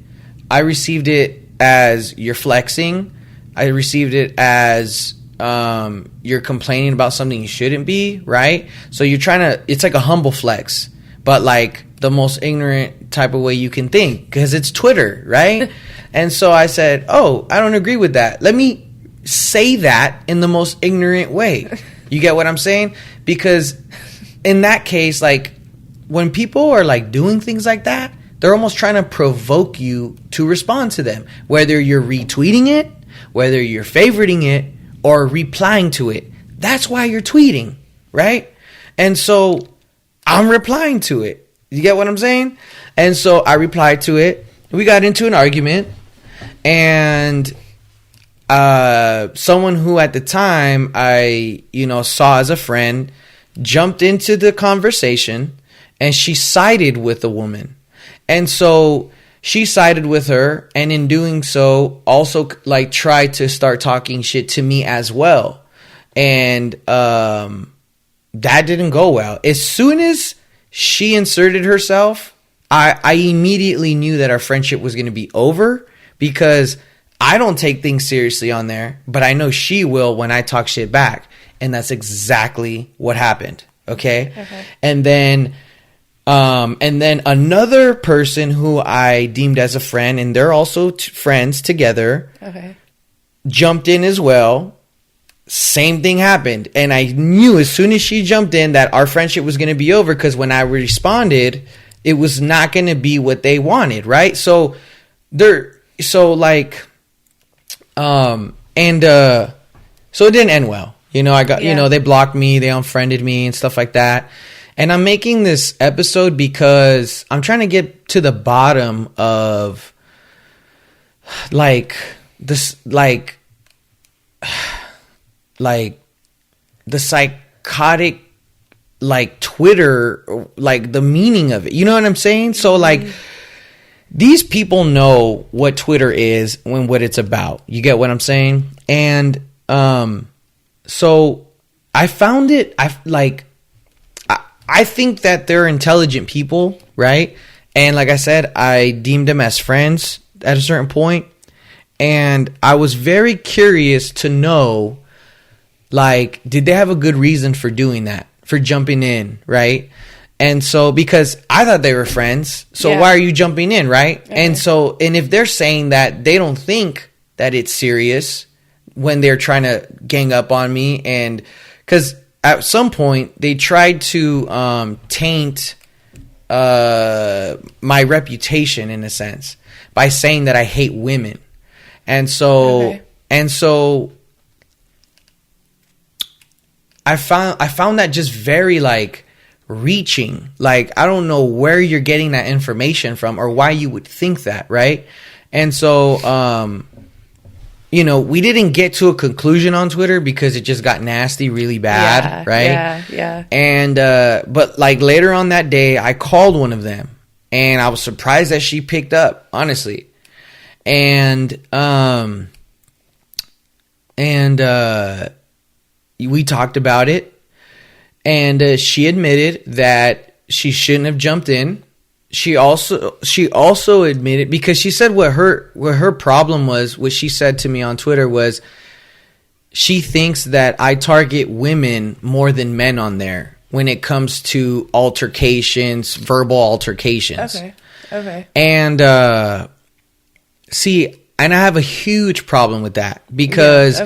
as you're flexing. I received it as you're complaining about something you shouldn't be, right? So you're trying to, it's like a humble flex, but like the most ignorant type of way you can think, because it's Twitter, right? And so I said, oh, I don't agree with that. Let me say that in the most ignorant way. You get what I'm saying? Because in that case, like, when people are like doing things like that, they're almost trying to provoke you to respond to them. Whether you're retweeting it, whether you're favoriting it, or replying to it. That's why you're tweeting, right? And so I'm replying to it. You get what I'm saying? And so I replied to it. We got into an argument. And someone who at the time I, saw as a friend jumped into the conversation, and she sided with the woman. And so she sided with her, and in doing so also like tried to start talking shit to me as well. And that didn't go well. As soon as she inserted herself, I immediately knew that our friendship was going to be over, because I don't take things seriously on there, but I know she will when I talk shit back. And that's exactly what happened. Okay. And then another person who I deemed as a friend, and they're also friends together, jumped in as well. Same thing happened. And I knew as soon as she jumped in that our friendship was going to be over, because when I responded, it was not going to be what they wanted. Right. So so it didn't end well. I got, they blocked me, they unfriended me and stuff like that. And I'm making this episode because I'm trying to get to the bottom of the psychotic, Twitter, the meaning of it. You know what I'm saying? So these people know what Twitter is and what it's about. You get what I'm saying? And so I found it, I think that they're intelligent people, right? And like I said, I deemed them as friends at a certain point. And I was very curious to know, like, did they have a good reason for doing that, for jumping in, right? And so, because I thought they were friends, so why are you jumping in, right? Okay. And if they're saying that they don't think that it's serious when they're trying to gang up on me, and because at some point they tried to taint my reputation in a sense by saying that I hate women. And so I found that just very like reaching. Like, I don't know where you're getting that information from or why you would think that, right? And so you know, we didn't get to a conclusion on Twitter because it just got nasty really bad, right? Yeah. And but like later on that day, I called one of them and I was surprised that she picked up, honestly. And we talked about it, and she admitted that she shouldn't have jumped in. She also admitted, because she said what her problem was, what she said to me on Twitter was, she thinks that I target women more than men on there when it comes to altercations, verbal altercations. Okay. And see, and I have a huge problem with that, because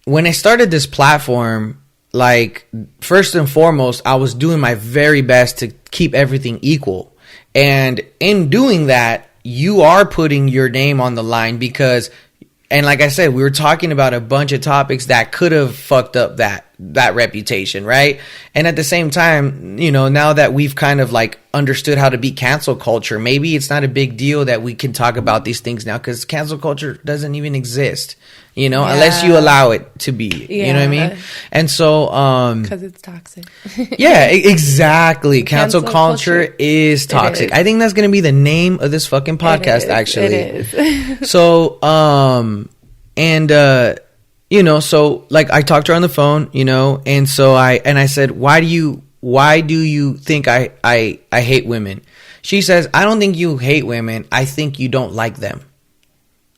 when I started this platform, like, first and foremost, I was doing my very best to keep everything equal. And in doing that, you are putting your name on the line because, and like I said, we were talking about a bunch of topics that could have fucked up that reputation, right? And at the same time, you know, now that we've kind of like understood how to beat cancel culture, maybe it's not a big deal that we can talk about these things now, because cancel culture doesn't even exist, you know, unless you allow it to be, you know what I mean? And so, because it's toxic. Yeah, exactly. Cancel culture is toxic. I think that's going to be the name of this fucking podcast, actually. It is. So, you know, so like I talked to her on the phone, you know, and so I said, why do you think I hate women? She says, I don't think you hate women. I think you don't like them.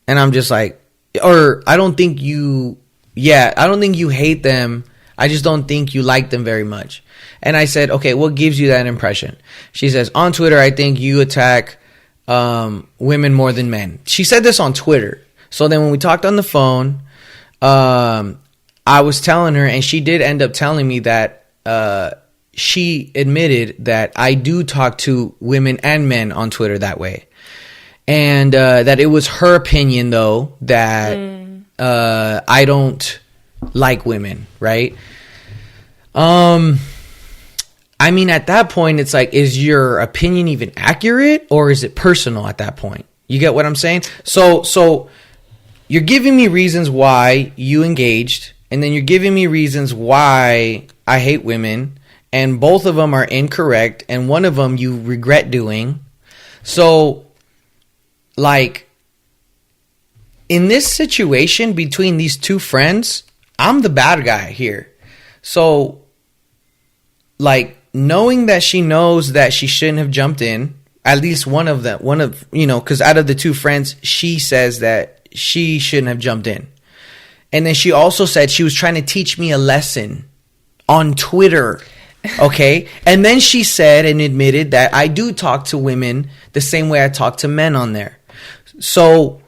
And I'm just like, or I don't think you hate them. I just don't think you like them very much. And I said, okay, what gives you that impression? She says, on Twitter, I think you attack women more than men. She said this on Twitter. So then when we talked on the phone, I was telling her, and she did end up telling me that she admitted that I do talk to women and men on Twitter that way. And that it was her opinion, though, that I don't like women, right? I mean, at that point, it's like, is your opinion even accurate, or is it personal at that point? You get what I'm saying? So you're giving me reasons why you engaged, and then you're giving me reasons why I hate women, and both of them are incorrect, and one of them you regret doing. So, like, in this situation between these two friends, I'm the bad guy here. So, like, knowing that she knows that she shouldn't have jumped in, at least you know, because out of the two friends, she says that she shouldn't have jumped in. And then she also said she was trying to teach me a lesson on Twitter. Okay. And then she said and admitted that I do talk to women the same way I talk to men on there. So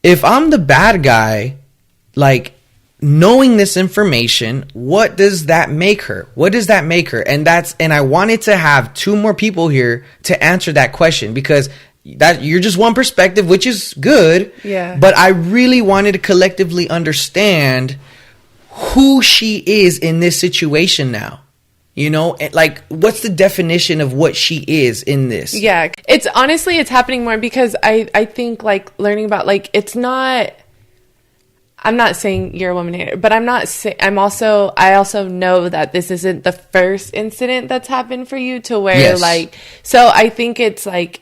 if I'm the bad guy, like, knowing this information, what does that make her? What does that make her? And I wanted to have two more people here to answer that question, because that you're just one perspective, which is good. Yeah. But I really wanted to collectively understand who she is in this situation now. You know, like, what's the definition of what she is in this? Yeah. It's honestly, it's happening more because I think, like, learning about, like, it's not, I'm not saying you're a woman hater, but I also know that this isn't the first incident that's happened for you to where, yes, like, so I think it's like,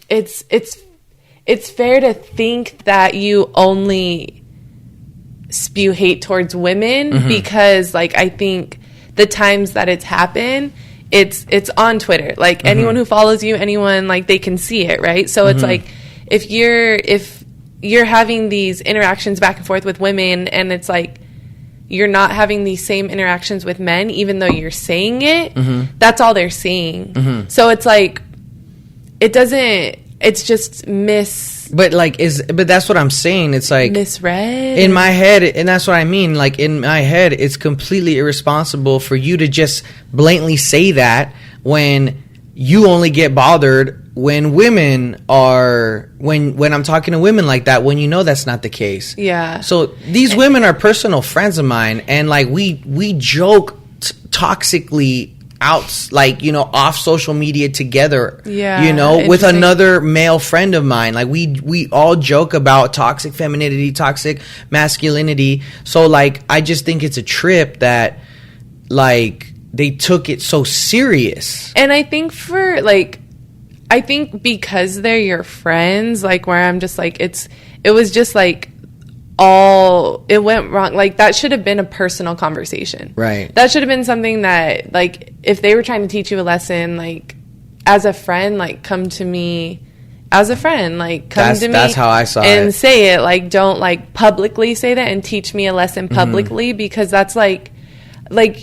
it's fair to think that you only spew hate towards women, because, like, I think the times that it's happened, it's on Twitter. Like anyone who follows you, anyone, like they can see it, right? So it's like if you're having these interactions back and forth with women, and it's like you're not having these same interactions with men, even though you're saying it, that's all they're seeing. So it's like it's just but that's what I'm saying. It's like misread in my head, and that's what I mean. Like in my head, it's completely irresponsible for you to just blatantly say that when you only get bothered when women are when I'm talking to women like that, when you know that's not the case. Yeah. So these women are personal friends of mine, and like we joke toxically out, like, you know, off social media together, you know, with another male friend of mine. Like we all joke about toxic femininity, toxic masculinity. So like I just think it's a trip that like they took it so serious. And I think because they're your friends, like where I'm just like it was just like it went wrong. Like that should have been a personal conversation. Right. That should have been something that, like, if they were trying to teach you a lesson, like as a friend, like come to me as a friend, like come to me. That's how I saw it. And say it. Like don't like publicly say that and teach me a lesson publicly, because that's like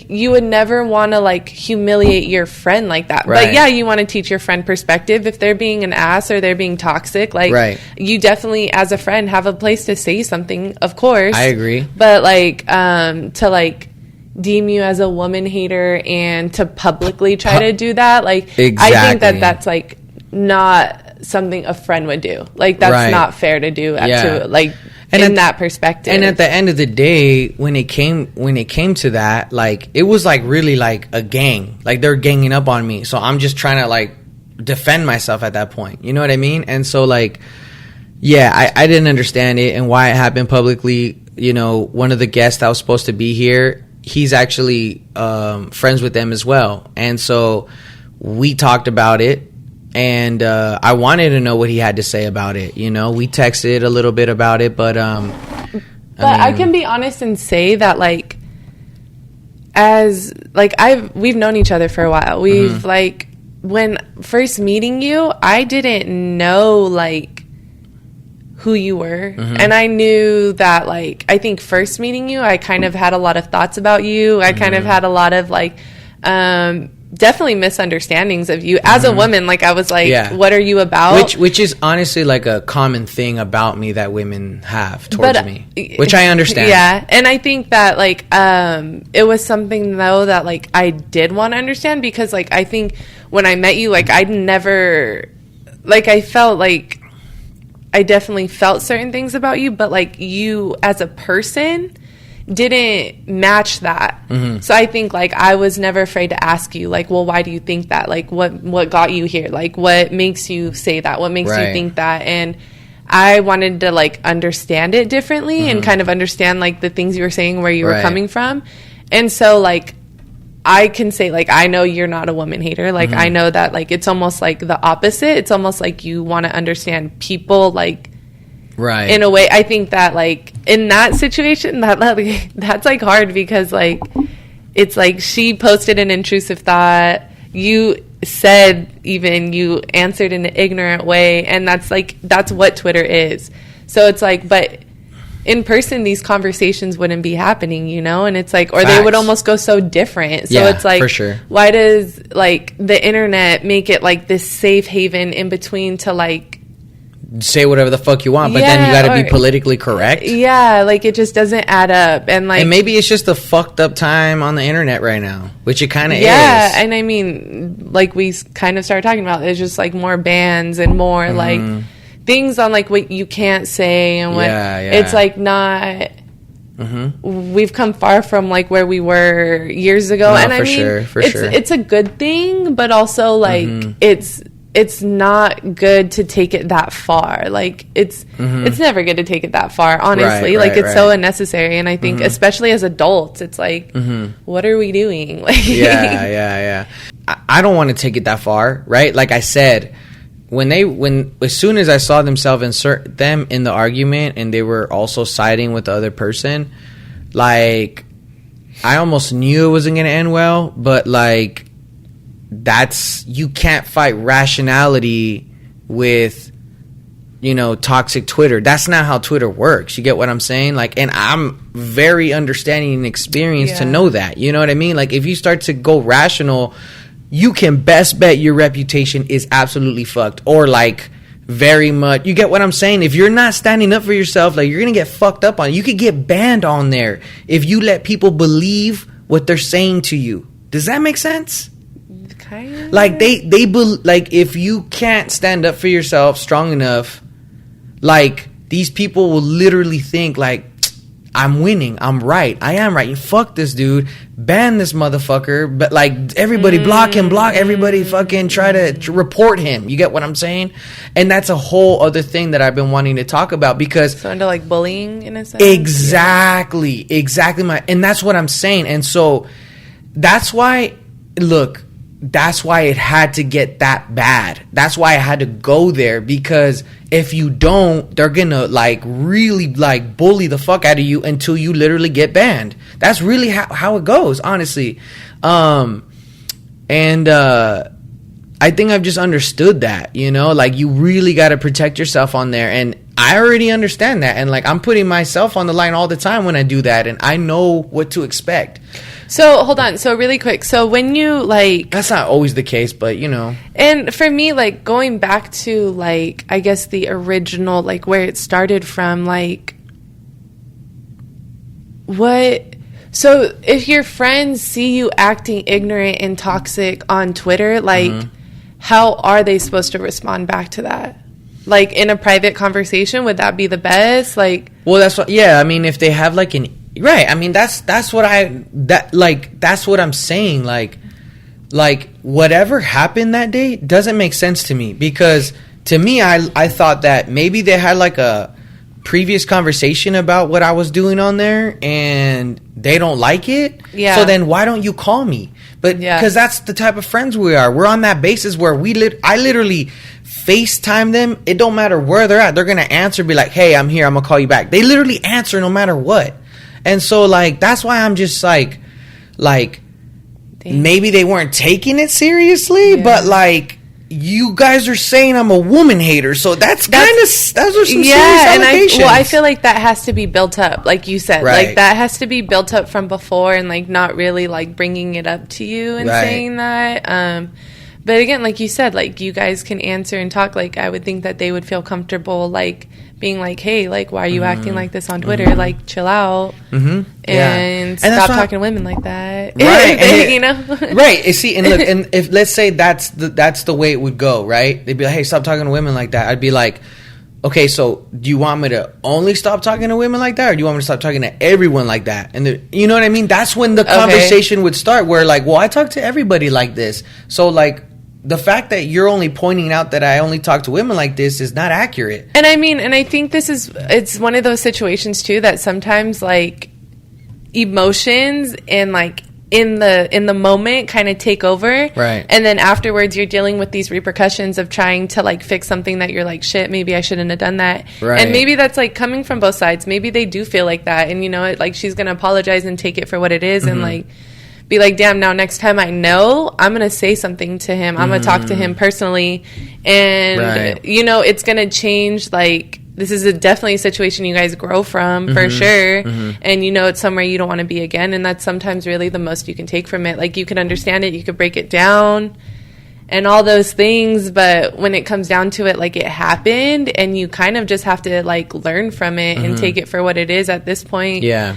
you would never want to like humiliate your friend like that. Right. But yeah, you want to teach your friend perspective. If they're being an ass or they're being toxic, like you definitely as a friend have a place to say something, of course. I agree. But like to like deem you as a woman hater and to publicly try to do that, like I think that's like not something a friend would do. Like that's not fair to do to like and in that perspective. And at the end of the day, when it came to that, like it was like really like a gang. Like they're ganging up on me. So I'm just trying to like defend myself at that point. You know what I mean? And so like, yeah, I didn't understand it and why it happened publicly. You know, one of the guests that was supposed to be here, he's actually friends with them as well. And so we talked about it. And I wanted to know what he had to say about it. You know, we texted a little bit about it, but I can be honest and say that like we've known each other for a while. We've like when first meeting you, I didn't know like who you were, and I knew that like I think first meeting you, I kind of had a lot of thoughts about you. I kind of had a lot of like definitely misunderstandings of you as a woman. Like I was like, what are you about? Which is honestly like a common thing about me that women have towards me, which I understand. Yeah. And I think that like it was something though that like I did want to understand, because like I think when I met you, like I'd never like I felt like I definitely felt certain things about you, but like you as a person didn't match that. So I think like I was never afraid to ask you like, well, why do you think that? Like what got you here? Like what makes you say that? What makes you think that? And I wanted to like understand it differently and kind of understand like the things you were saying, where you were coming from. And so like I can say like I know you're not a woman hater. Like I know that like it's almost like the opposite. It's almost like you want to understand people like in a way. I think that like in that situation that's like hard, because like it's like she posted an intrusive thought, you said, even you answered in an ignorant way, and that's what Twitter is. So it's like, but in person these conversations wouldn't be happening, you know, and it's like, or they would almost go so different. So it's like, for sure, why does like the internet make it like this safe haven in between to like say whatever the fuck you want, but then you got to be politically correct? Yeah, like it just doesn't add up. And like, and maybe it's just a fucked up time on the internet right now, which it kind of is. Yeah, and I mean, like we kind of started talking about, it's just like more bans and more like things on like what you can't say and what it's like not. We've come far from like where we were years ago, and I mean, it's a good thing, but also like it's not good to take it that far. Like it's never good to take it that far, honestly. It's so unnecessary. And I think especially as adults, it's like, what are we doing? Like I don't want to take it that far, right? Like I said, as soon as I saw themselves insert them in the argument and they were also siding with the other person, like I almost knew it wasn't going to end well, but like you can't fight rationality with, you know, toxic Twitter. That's not how Twitter works. You get what I'm saying? Like, and I'm very understanding and experienced to know that. You know what I mean? Like, if you start to go rational, you can best bet your reputation is absolutely fucked, or like very much. You get what I'm saying? If you're not standing up for yourself, like, you're gonna get fucked up on. You could get banned on there if you let people believe what they're saying to you. Does that make sense? Kind of. Like, like, if you can't stand up for yourself strong enough, like, these people will literally think, like, I'm winning, I'm right, I am right. You fuck this dude, ban this motherfucker, but like, everybody block him, everybody fucking try to report him. You get what I'm saying? And that's a whole other thing that I've been wanting to talk about, because so into like bullying in a sense. Exactly, and that's what I'm saying. And so that's why, look, that's why it had to get that bad. That's why I had to go there, because if you don't, they're gonna like really like bully the fuck out of you until you literally get banned. That's really how it goes, honestly. I think I've just understood that, you know, like, you really got to protect yourself on there. And I already understand that. And like, I'm putting myself on the line all the time when I do that, and I know what to expect. So hold on. So really quick. So when you like, that's not always the case, but you know. And for me, like, going back to like, I guess the original, like, where it started from, like, what? So if your friends see you acting ignorant and toxic on Twitter, like, how are they supposed to respond back to that? Like, in a private conversation, would that be the best? Like, well, that's what. Yeah, I mean, if they have like an right. I mean, that's what that's what I'm saying. Like whatever happened that day doesn't make sense to me, because to me, I thought that maybe they had like a previous conversation about what I was doing on there, and they don't like it. Yeah. So then why don't you call me? But because that's the type of friends we are. We're on that basis where I literally FaceTime them. It don't matter where they're at. They're going to answer, be like, hey, I'm here, I'm going to call you back. They literally answer no matter what. And so, like, that's why I'm just like maybe they weren't taking it seriously, but like, you guys are saying I'm a woman hater, so those are some serious allegations. I feel like that has to be built up, like you said, like that has to be built up from before, and like not really like bringing it up to you and saying that. But again, like you said, like, you guys can answer and talk. Like, I would think that they would feel comfortable, like, being like, hey, like, why are you acting like this on Twitter? Like, chill out and stop talking to women like that. Right. You know? Right. And see, and look, and if, let's say that's the way it would go, right? They'd be like, hey, stop talking to women like that. I'd be like, okay, so do you want me to only stop talking to women like that, or do you want me to stop talking to everyone like that? And you know what I mean? That's when the conversation would start, where like, well, I talk to everybody like this. So like, the fact that you're only pointing out that I only talk to women like this is not accurate. And I mean, and I think it's one of those situations too, that sometimes like emotions and like in the moment kind of take over. Right. And then afterwards you're dealing with these repercussions of trying to like fix something that you're like, shit, maybe I shouldn't have done that. Right. And maybe that's like coming from both sides. Maybe they do feel like that. And you know, like, she's going to apologize and take it for what it is and like, be like, damn, now next time I know, I'm going to say something to him. I'm going to talk to him personally. And, you know, it's going to change. Like, this is definitely a situation you guys grow from, for sure. And, you know, it's somewhere you don't want to be again. And that's sometimes really the most you can take from it. Like, you can understand it. You could break it down and all those things. But when it comes down to it, like, it happened. And you kind of just have to, like, learn from it and take it for what it is at this point. Yeah.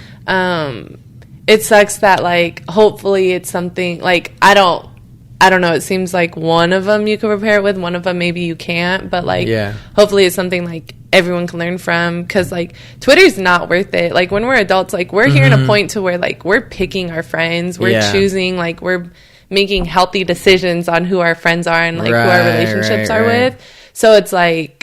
It sucks that, like, hopefully it's something, like, I don't know, it seems like one of them you can repair it with, one of them maybe you can't, but, like, hopefully it's something, like, everyone can learn from, because, like, Twitter's not worth it. Like, when we're adults, like, we're hearing a point to where, like, we're picking our friends, we're choosing, like, we're making healthy decisions on who our friends are and, like, who our relationships are with. So it's, like,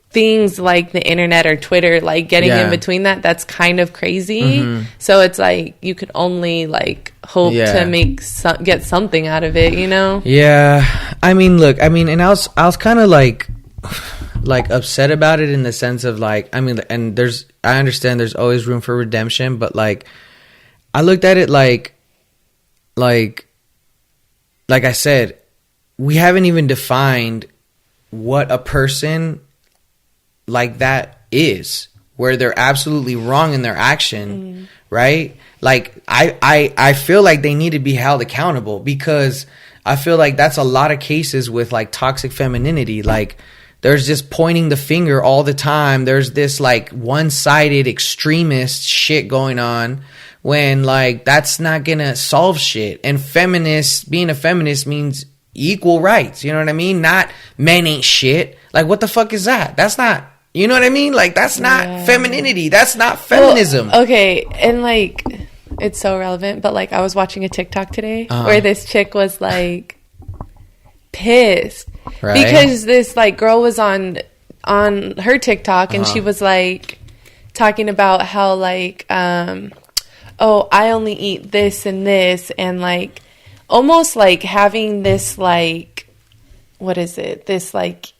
things like the internet or Twitter, like, getting in between that's kind of crazy. So it's like, you could only like hope to get something out of it, you know? Yeah. I mean, look, I mean, and I was kind of like upset about it in the sense of like, I mean, and I understand there's always room for redemption, but like, I looked at it like like I said, we haven't even defined what a person like that is, where they're absolutely wrong in their action, right? Like, I feel like they need to be held accountable, because I feel like that's a lot of cases with like toxic femininity. Like, there's just pointing the finger all the time. There's this like one-sided extremist shit going on, when like that's not gonna solve shit. And being a feminist means equal rights. You know what I mean? Not men ain't shit. Like, what the fuck is that? That's not, you know what I mean? Like, that's not femininity. That's not feminism. Well, okay, and like, it's so relevant, but like, I was watching a TikTok today where this chick was like pissed because this like girl was on her TikTok, and she was like talking about how like oh, I only eat this and this, and like almost like having this like, what is it, this like,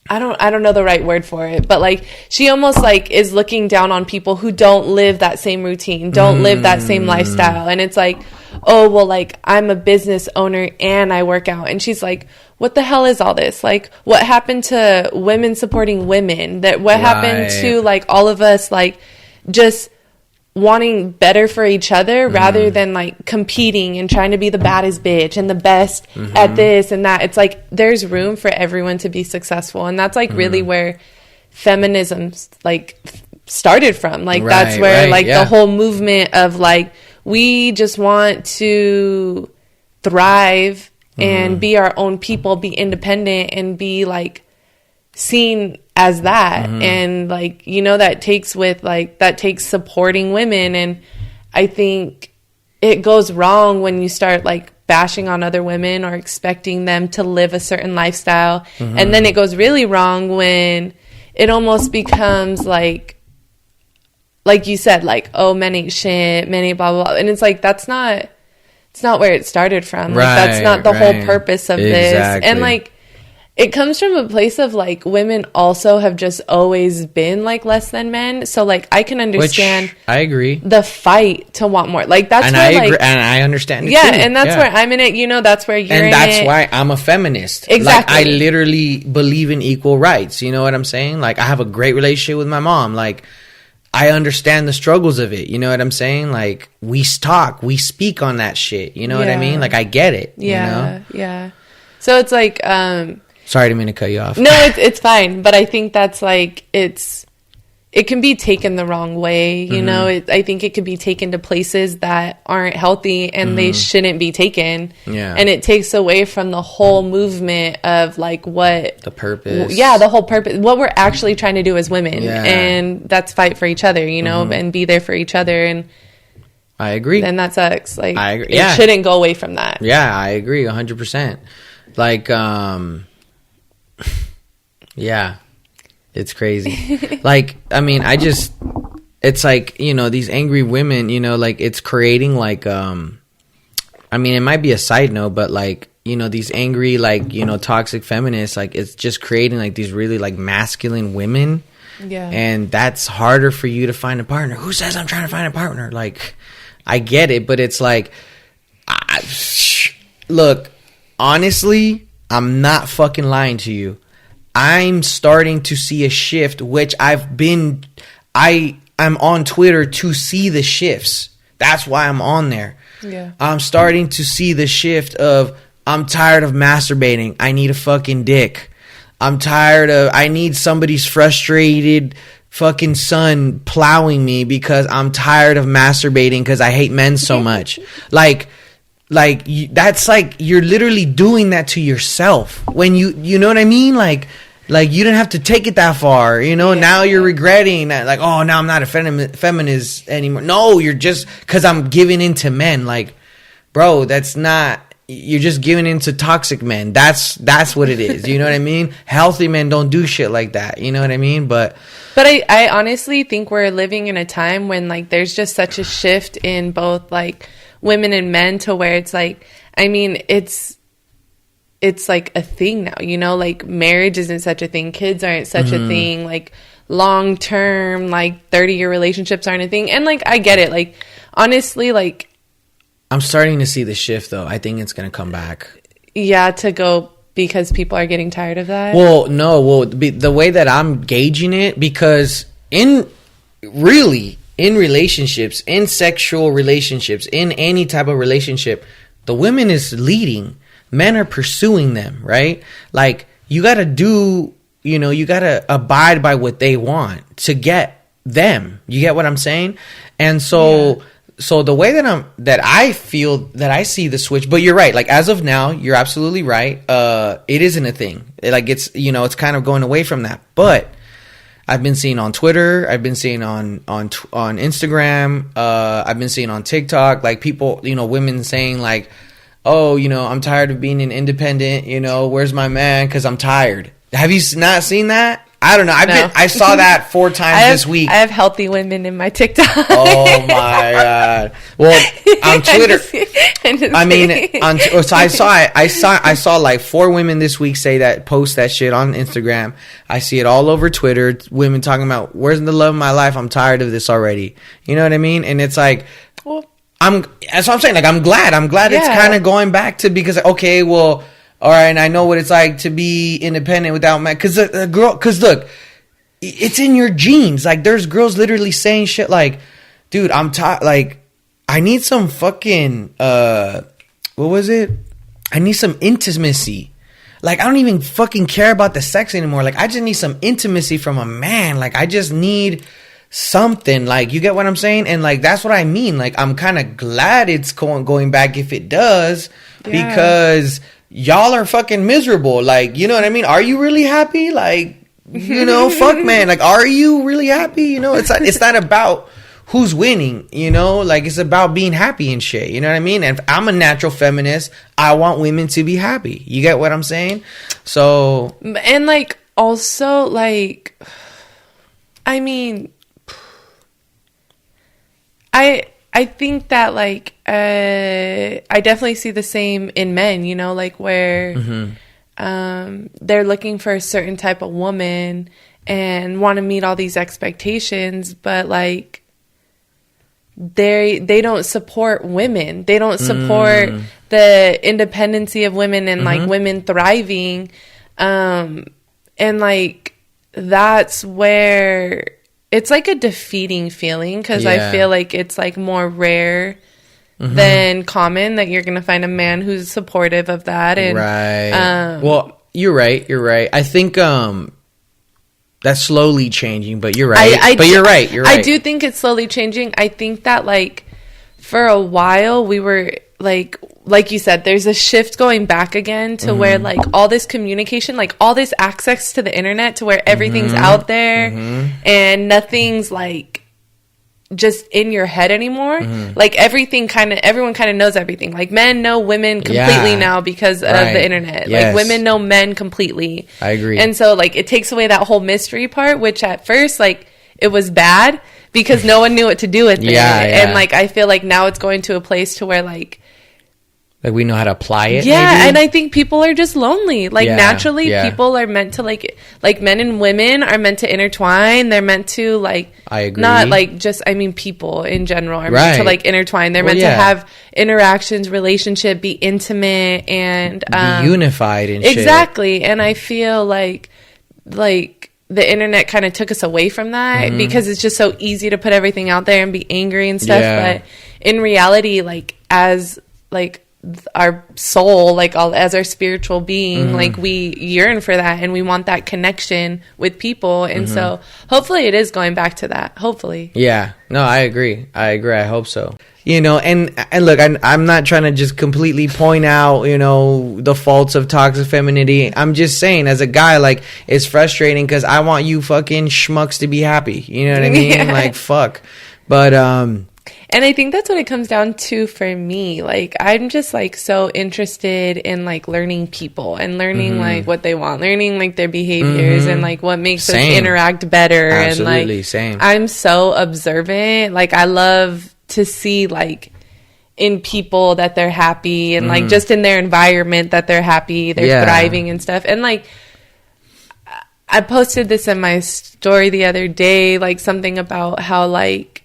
I don't know the right word for it, but like she almost like is looking down on people who don't live that same routine, don't live that same lifestyle. And it's like, oh, well, like I'm a business owner and I work out. And she's like, what the hell is all this? Like, what happened to women supporting women? That what happened to like all of us like just wanting better for each other rather than like competing and trying to be the baddest bitch and the best at this and that. It's like there's room for everyone to be successful, and that's like really where feminism like started from. Like that's where the whole movement of like we just want to thrive and be our own people, be independent, and be like seen as that. And like, you know, that takes supporting women. And I think it goes wrong when you start like bashing on other women or expecting them to live a certain lifestyle. And then it goes really wrong when it almost becomes like you said, like, oh, men ain't shit, men ain't blah blah blah. And it's like, it's not where it started from. Like, that's not the whole purpose of this. And like, it comes from a place of like women also have just always been like less than men. So like I can understand. Which I agree. The fight to want more. Like that's and where I like agree, and I understand. It yeah, too. and that's where I'm in it. You know, that's where you're in it. And that's why I'm a feminist. Exactly. Like I literally believe in equal rights. You know what I'm saying? Like I have a great relationship with my mom. Like I understand the struggles of it. You know what I'm saying? Like we speak on that shit. You know what I mean? Like I get it. Yeah. You know? Yeah. So it's like sorry, I didn't mean to cut you off. No, it's fine. But I think that's like it can be taken the wrong way. You know, I think it can be taken to places that aren't healthy and they shouldn't be taken. Yeah. And it takes away from the whole movement of like what the purpose. Yeah, the whole purpose. What we're actually trying to do as women. Yeah. And that's fight for each other, you know, and be there for each other. And I agree. And that sucks. Like I agree. It shouldn't go away from that. Yeah, I agree 100%. Like yeah, it's crazy. Like, I mean, it's like, you know, these angry women, you know, like it's creating like, I mean, it might be a side note, but like, you know, these angry, like, you know, toxic feminists, like it's just creating like these really like masculine women. Yeah. And that's harder for you to find a partner. Who says I'm trying to find a partner? Like, I get it, but it's like, look, honestly, I'm not fucking lying to you. I'm starting to see a shift, which I'm on Twitter to see the shifts. That's why I'm on there. Yeah. I'm starting to see the shift of, I'm tired of masturbating. I need a fucking dick. I need somebody's frustrated fucking son plowing me because I'm tired of masturbating because I hate men so much. That's like, you're literally doing that to yourself when you know what I mean? Like you didn't have to take it that far, you know. Yeah. Now you're regretting that, like, oh, now I'm not a feminist anymore. No, you're just because I'm giving in to men. Like, bro, that's not. You're just giving in to toxic men. That's what it is. You know what I mean? Healthy men don't do shit like that. You know what I mean? But I honestly think we're living in a time when like there's just such a shift in both like women and men to where it's like, I mean, it's like a thing now, you know, like marriage isn't such a thing. Kids aren't such a thing. Like long-term, like 30-year relationships aren't a thing. And like, I get it. Like, honestly, like I'm starting to see the shift, though. I think it's going to come back. Yeah, to go because people are getting tired of that. Well, no. Well, the way that I'm gauging it, because in relationships, in sexual relationships, in any type of relationship, the women is leading. Men are pursuing them, right? Like, you got to do, you got to abide by what they want to get them. You get what I'm saying? And so... Yeah. So the way that I feel that I see the switch, but you're right. Like, as of now, you're absolutely right. It isn't a thing. It's kind of going away from that. But I've been seeing on Twitter, I've been seeing on Instagram, I've been seeing on TikTok, like, people, women saying like, oh, I'm tired of being an independent. Where's my man? Because I'm tired. Have you not seen that? I don't know. I saw that 4 times this week. I have healthy women in my TikTok. Oh my God! Well, on Twitter, so I saw like 4 women this week post that shit on Instagram. I see it all over Twitter. Women talking about, where's the love of my life? I'm tired of this already. You know what I mean? And it's like, that's what I'm saying. Like, I'm glad it's kind of going back to, because, okay, well, all right, and I know what it's like to be independent without man. Because look, it's in your genes. Like, there's girls literally saying shit like, dude, I'm tired. Like, I need some fucking, what was it? I need some intimacy. Like, I don't even fucking care about the sex anymore. Like, I just need some intimacy from a man. Like, I just need something. Like, you get what I'm saying? And, like, that's what I mean. Like, I'm kind of glad it's going back if it does. Yeah. Because y'all are fucking miserable. Like, you know what I mean? Are you really happy? Like, fuck, man. Like, are you really happy? It's not about who's winning, like, it's about being happy and shit. You know what I mean? And if I'm a natural feminist, I want women to be happy. You get what I'm saying? So, and like, also, like, I mean, I think that, like, I definitely see the same in men, like, where they're looking for a certain type of woman and want to meet all these expectations, but, like, they don't support women. They don't support the independency of women and, like, women thriving. And, like, that's where it's like a defeating feeling, because I feel like it's, like, more rare than common that you're going to find a man who's supportive of that. And, right. Well, you're right. I think that's slowly changing, but you're right. You're right. I do think it's slowly changing. I think that, like, for a while we were, like you said, there's a shift going back again to where, like, all this communication, like, all this access to the internet, to where everything's out there and nothing's, like, just in your head anymore. Like, everyone kind of knows everything. Like, men know women completely now because of the internet. Like, women know men completely. I agree. And so, like, it takes away that whole mystery part, which at first, like, it was bad because no one knew what to do with it. And, like, I feel like now it's going to a place to where, like we know how to apply it. Yeah, maybe? And I think people are just lonely. Like, naturally, people are meant to, like, men and women are meant to intertwine. They're meant to, like, I agree. Not, like, just, I mean, people in general are meant to, like, intertwine. They're meant to have interactions, relationship, be intimate, and be unified and shit. Exactly. And I feel like the internet kind of took us away from that because it's just so easy to put everything out there and be angry and stuff. But in reality, like, as, like, our soul, like, as our spiritual being, like, we yearn for that and we want that connection with people. And so hopefully it is going back to that. Hopefully. Yeah. No, I agree. I hope so. And look, I'm not trying to just completely point out, the faults of toxic femininity. I'm just saying, as a guy, like, it's frustrating because I want you fucking schmucks to be happy. You know what I mean? Like, fuck. But, and I think that's what it comes down to for me. Like, I'm just, like, so interested in, like, learning people and learning, like, what they want, learning, like, their behaviors and, like, what makes us interact better. Absolutely, and, like, same. I'm so observant. Like, I love to see, like, in people that they're happy and, like, just in their environment that they're happy, they're thriving and stuff. And, like, I posted this in my story the other day, like, something about how, like,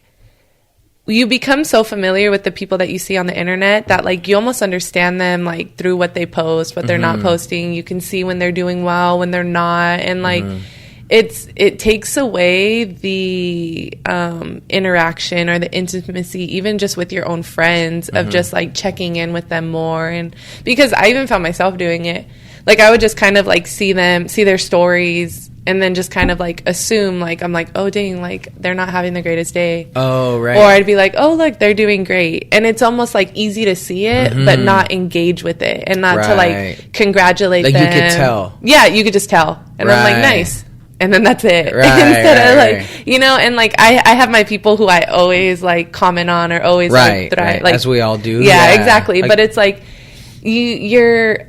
you become so familiar with the people that you see on the internet that like you almost understand them like through what they post, what they're not posting. You can see when they're doing well, when they're not, and like it takes away the interaction or the intimacy, even just with your own friends, of just like checking in with them more. And because I even found myself doing it, like I would just kind of like see their stories, and then just kind of like assume, like, I'm like, oh, dang, like, they're not having the greatest day. Oh, right. Or I'd be like, oh, look, they're doing great. And it's almost like easy to see it, but not engage with it, and not to like congratulate them. Like you could tell. Yeah, you could just tell. And I'm like, nice. And then that's it. Right, Instead of like, you know, and like I have my people who I always like comment on, or always like, like, like, as we all do. Yeah, exactly. Like, but it's like you're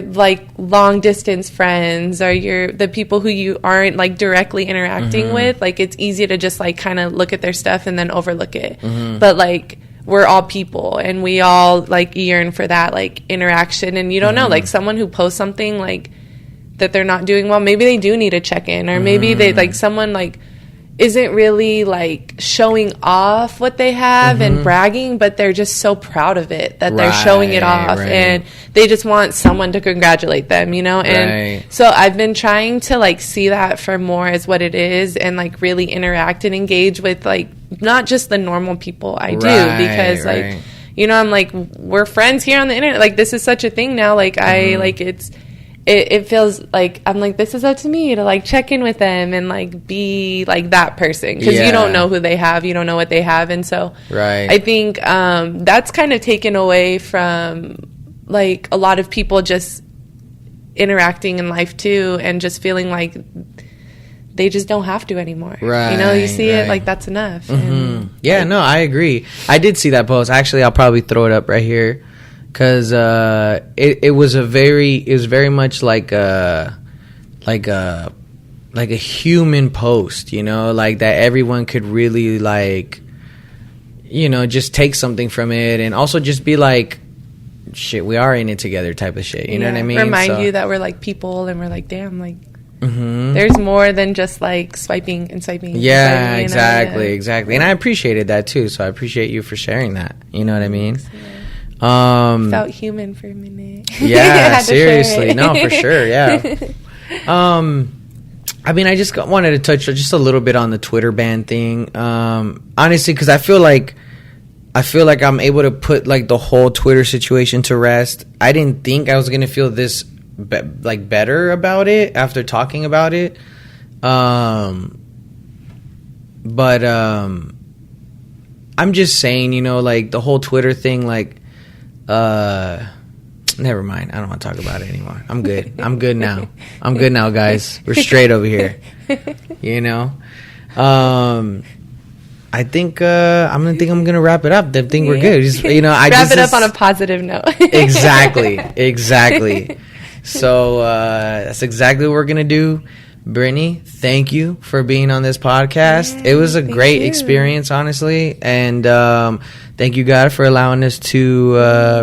like long distance friends, or you're the people who you aren't like directly interacting with. Like it's easy to just like kind of look at their stuff and then overlook it. But like we're all people, and we all like yearn for that like interaction. And you don't know, like someone who posts something like that they're not doing well, maybe they do need a check-in, or maybe they like someone like isn't really like showing off what they have and bragging, but they're just so proud of it that they're showing it off, and they just want someone to congratulate them, you know. And so I've been trying to like see that for more as what it is, and like really interact and engage with like not just the normal people I do, because like, you know, I'm like, we're friends here on the internet, like this is such a thing now, like I like it feels like I'm like, this is up to me to like check in with them and like be like that person, because you don't know who they have, you don't know what they have. And so I think that's kind of taken away from like a lot of people just interacting in life too, and just feeling like they just don't have to anymore. You know, you see it like that's enough. And, yeah, no, I agree. I did see that post. Actually, I'll probably throw it up right here. Because it was very much like a human post, you know, like that everyone could really like, you know, just take something from it, and also just be like, shit, we are in it together type of shit, you know what I mean? Remind you that we're like people, and we're like, damn, like there's more than just like swiping and swiping. Yeah, exactly. And I appreciated that too, so I appreciate you for sharing that, you know what I mean? Felt human for a minute. Yeah, seriously. No, for sure. Yeah. I mean, I just wanted to touch just a little bit on the Twitter ban thing. Honestly, because I feel like I'm able to put like the whole Twitter situation to rest. I didn't think I was gonna feel this better about it after talking about it. But I'm just saying, you know, like the whole Twitter thing, like. Never mind. I don't want to talk about it anymore. I'm good now, guys. We're straight over here. You know? I think I'm gonna wrap it up. I think we're good. Just, you know, wrap it up on a positive note. Exactly. So that's exactly what we're gonna do. Brittany, thank you for being on this podcast. It was a great experience, honestly, and thank you, God, for allowing us to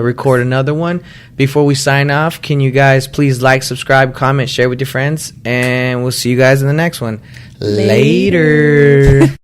record another one. Before we sign off, can you guys please like, subscribe, comment, share with your friends, and we'll see you guys in the next one. Later.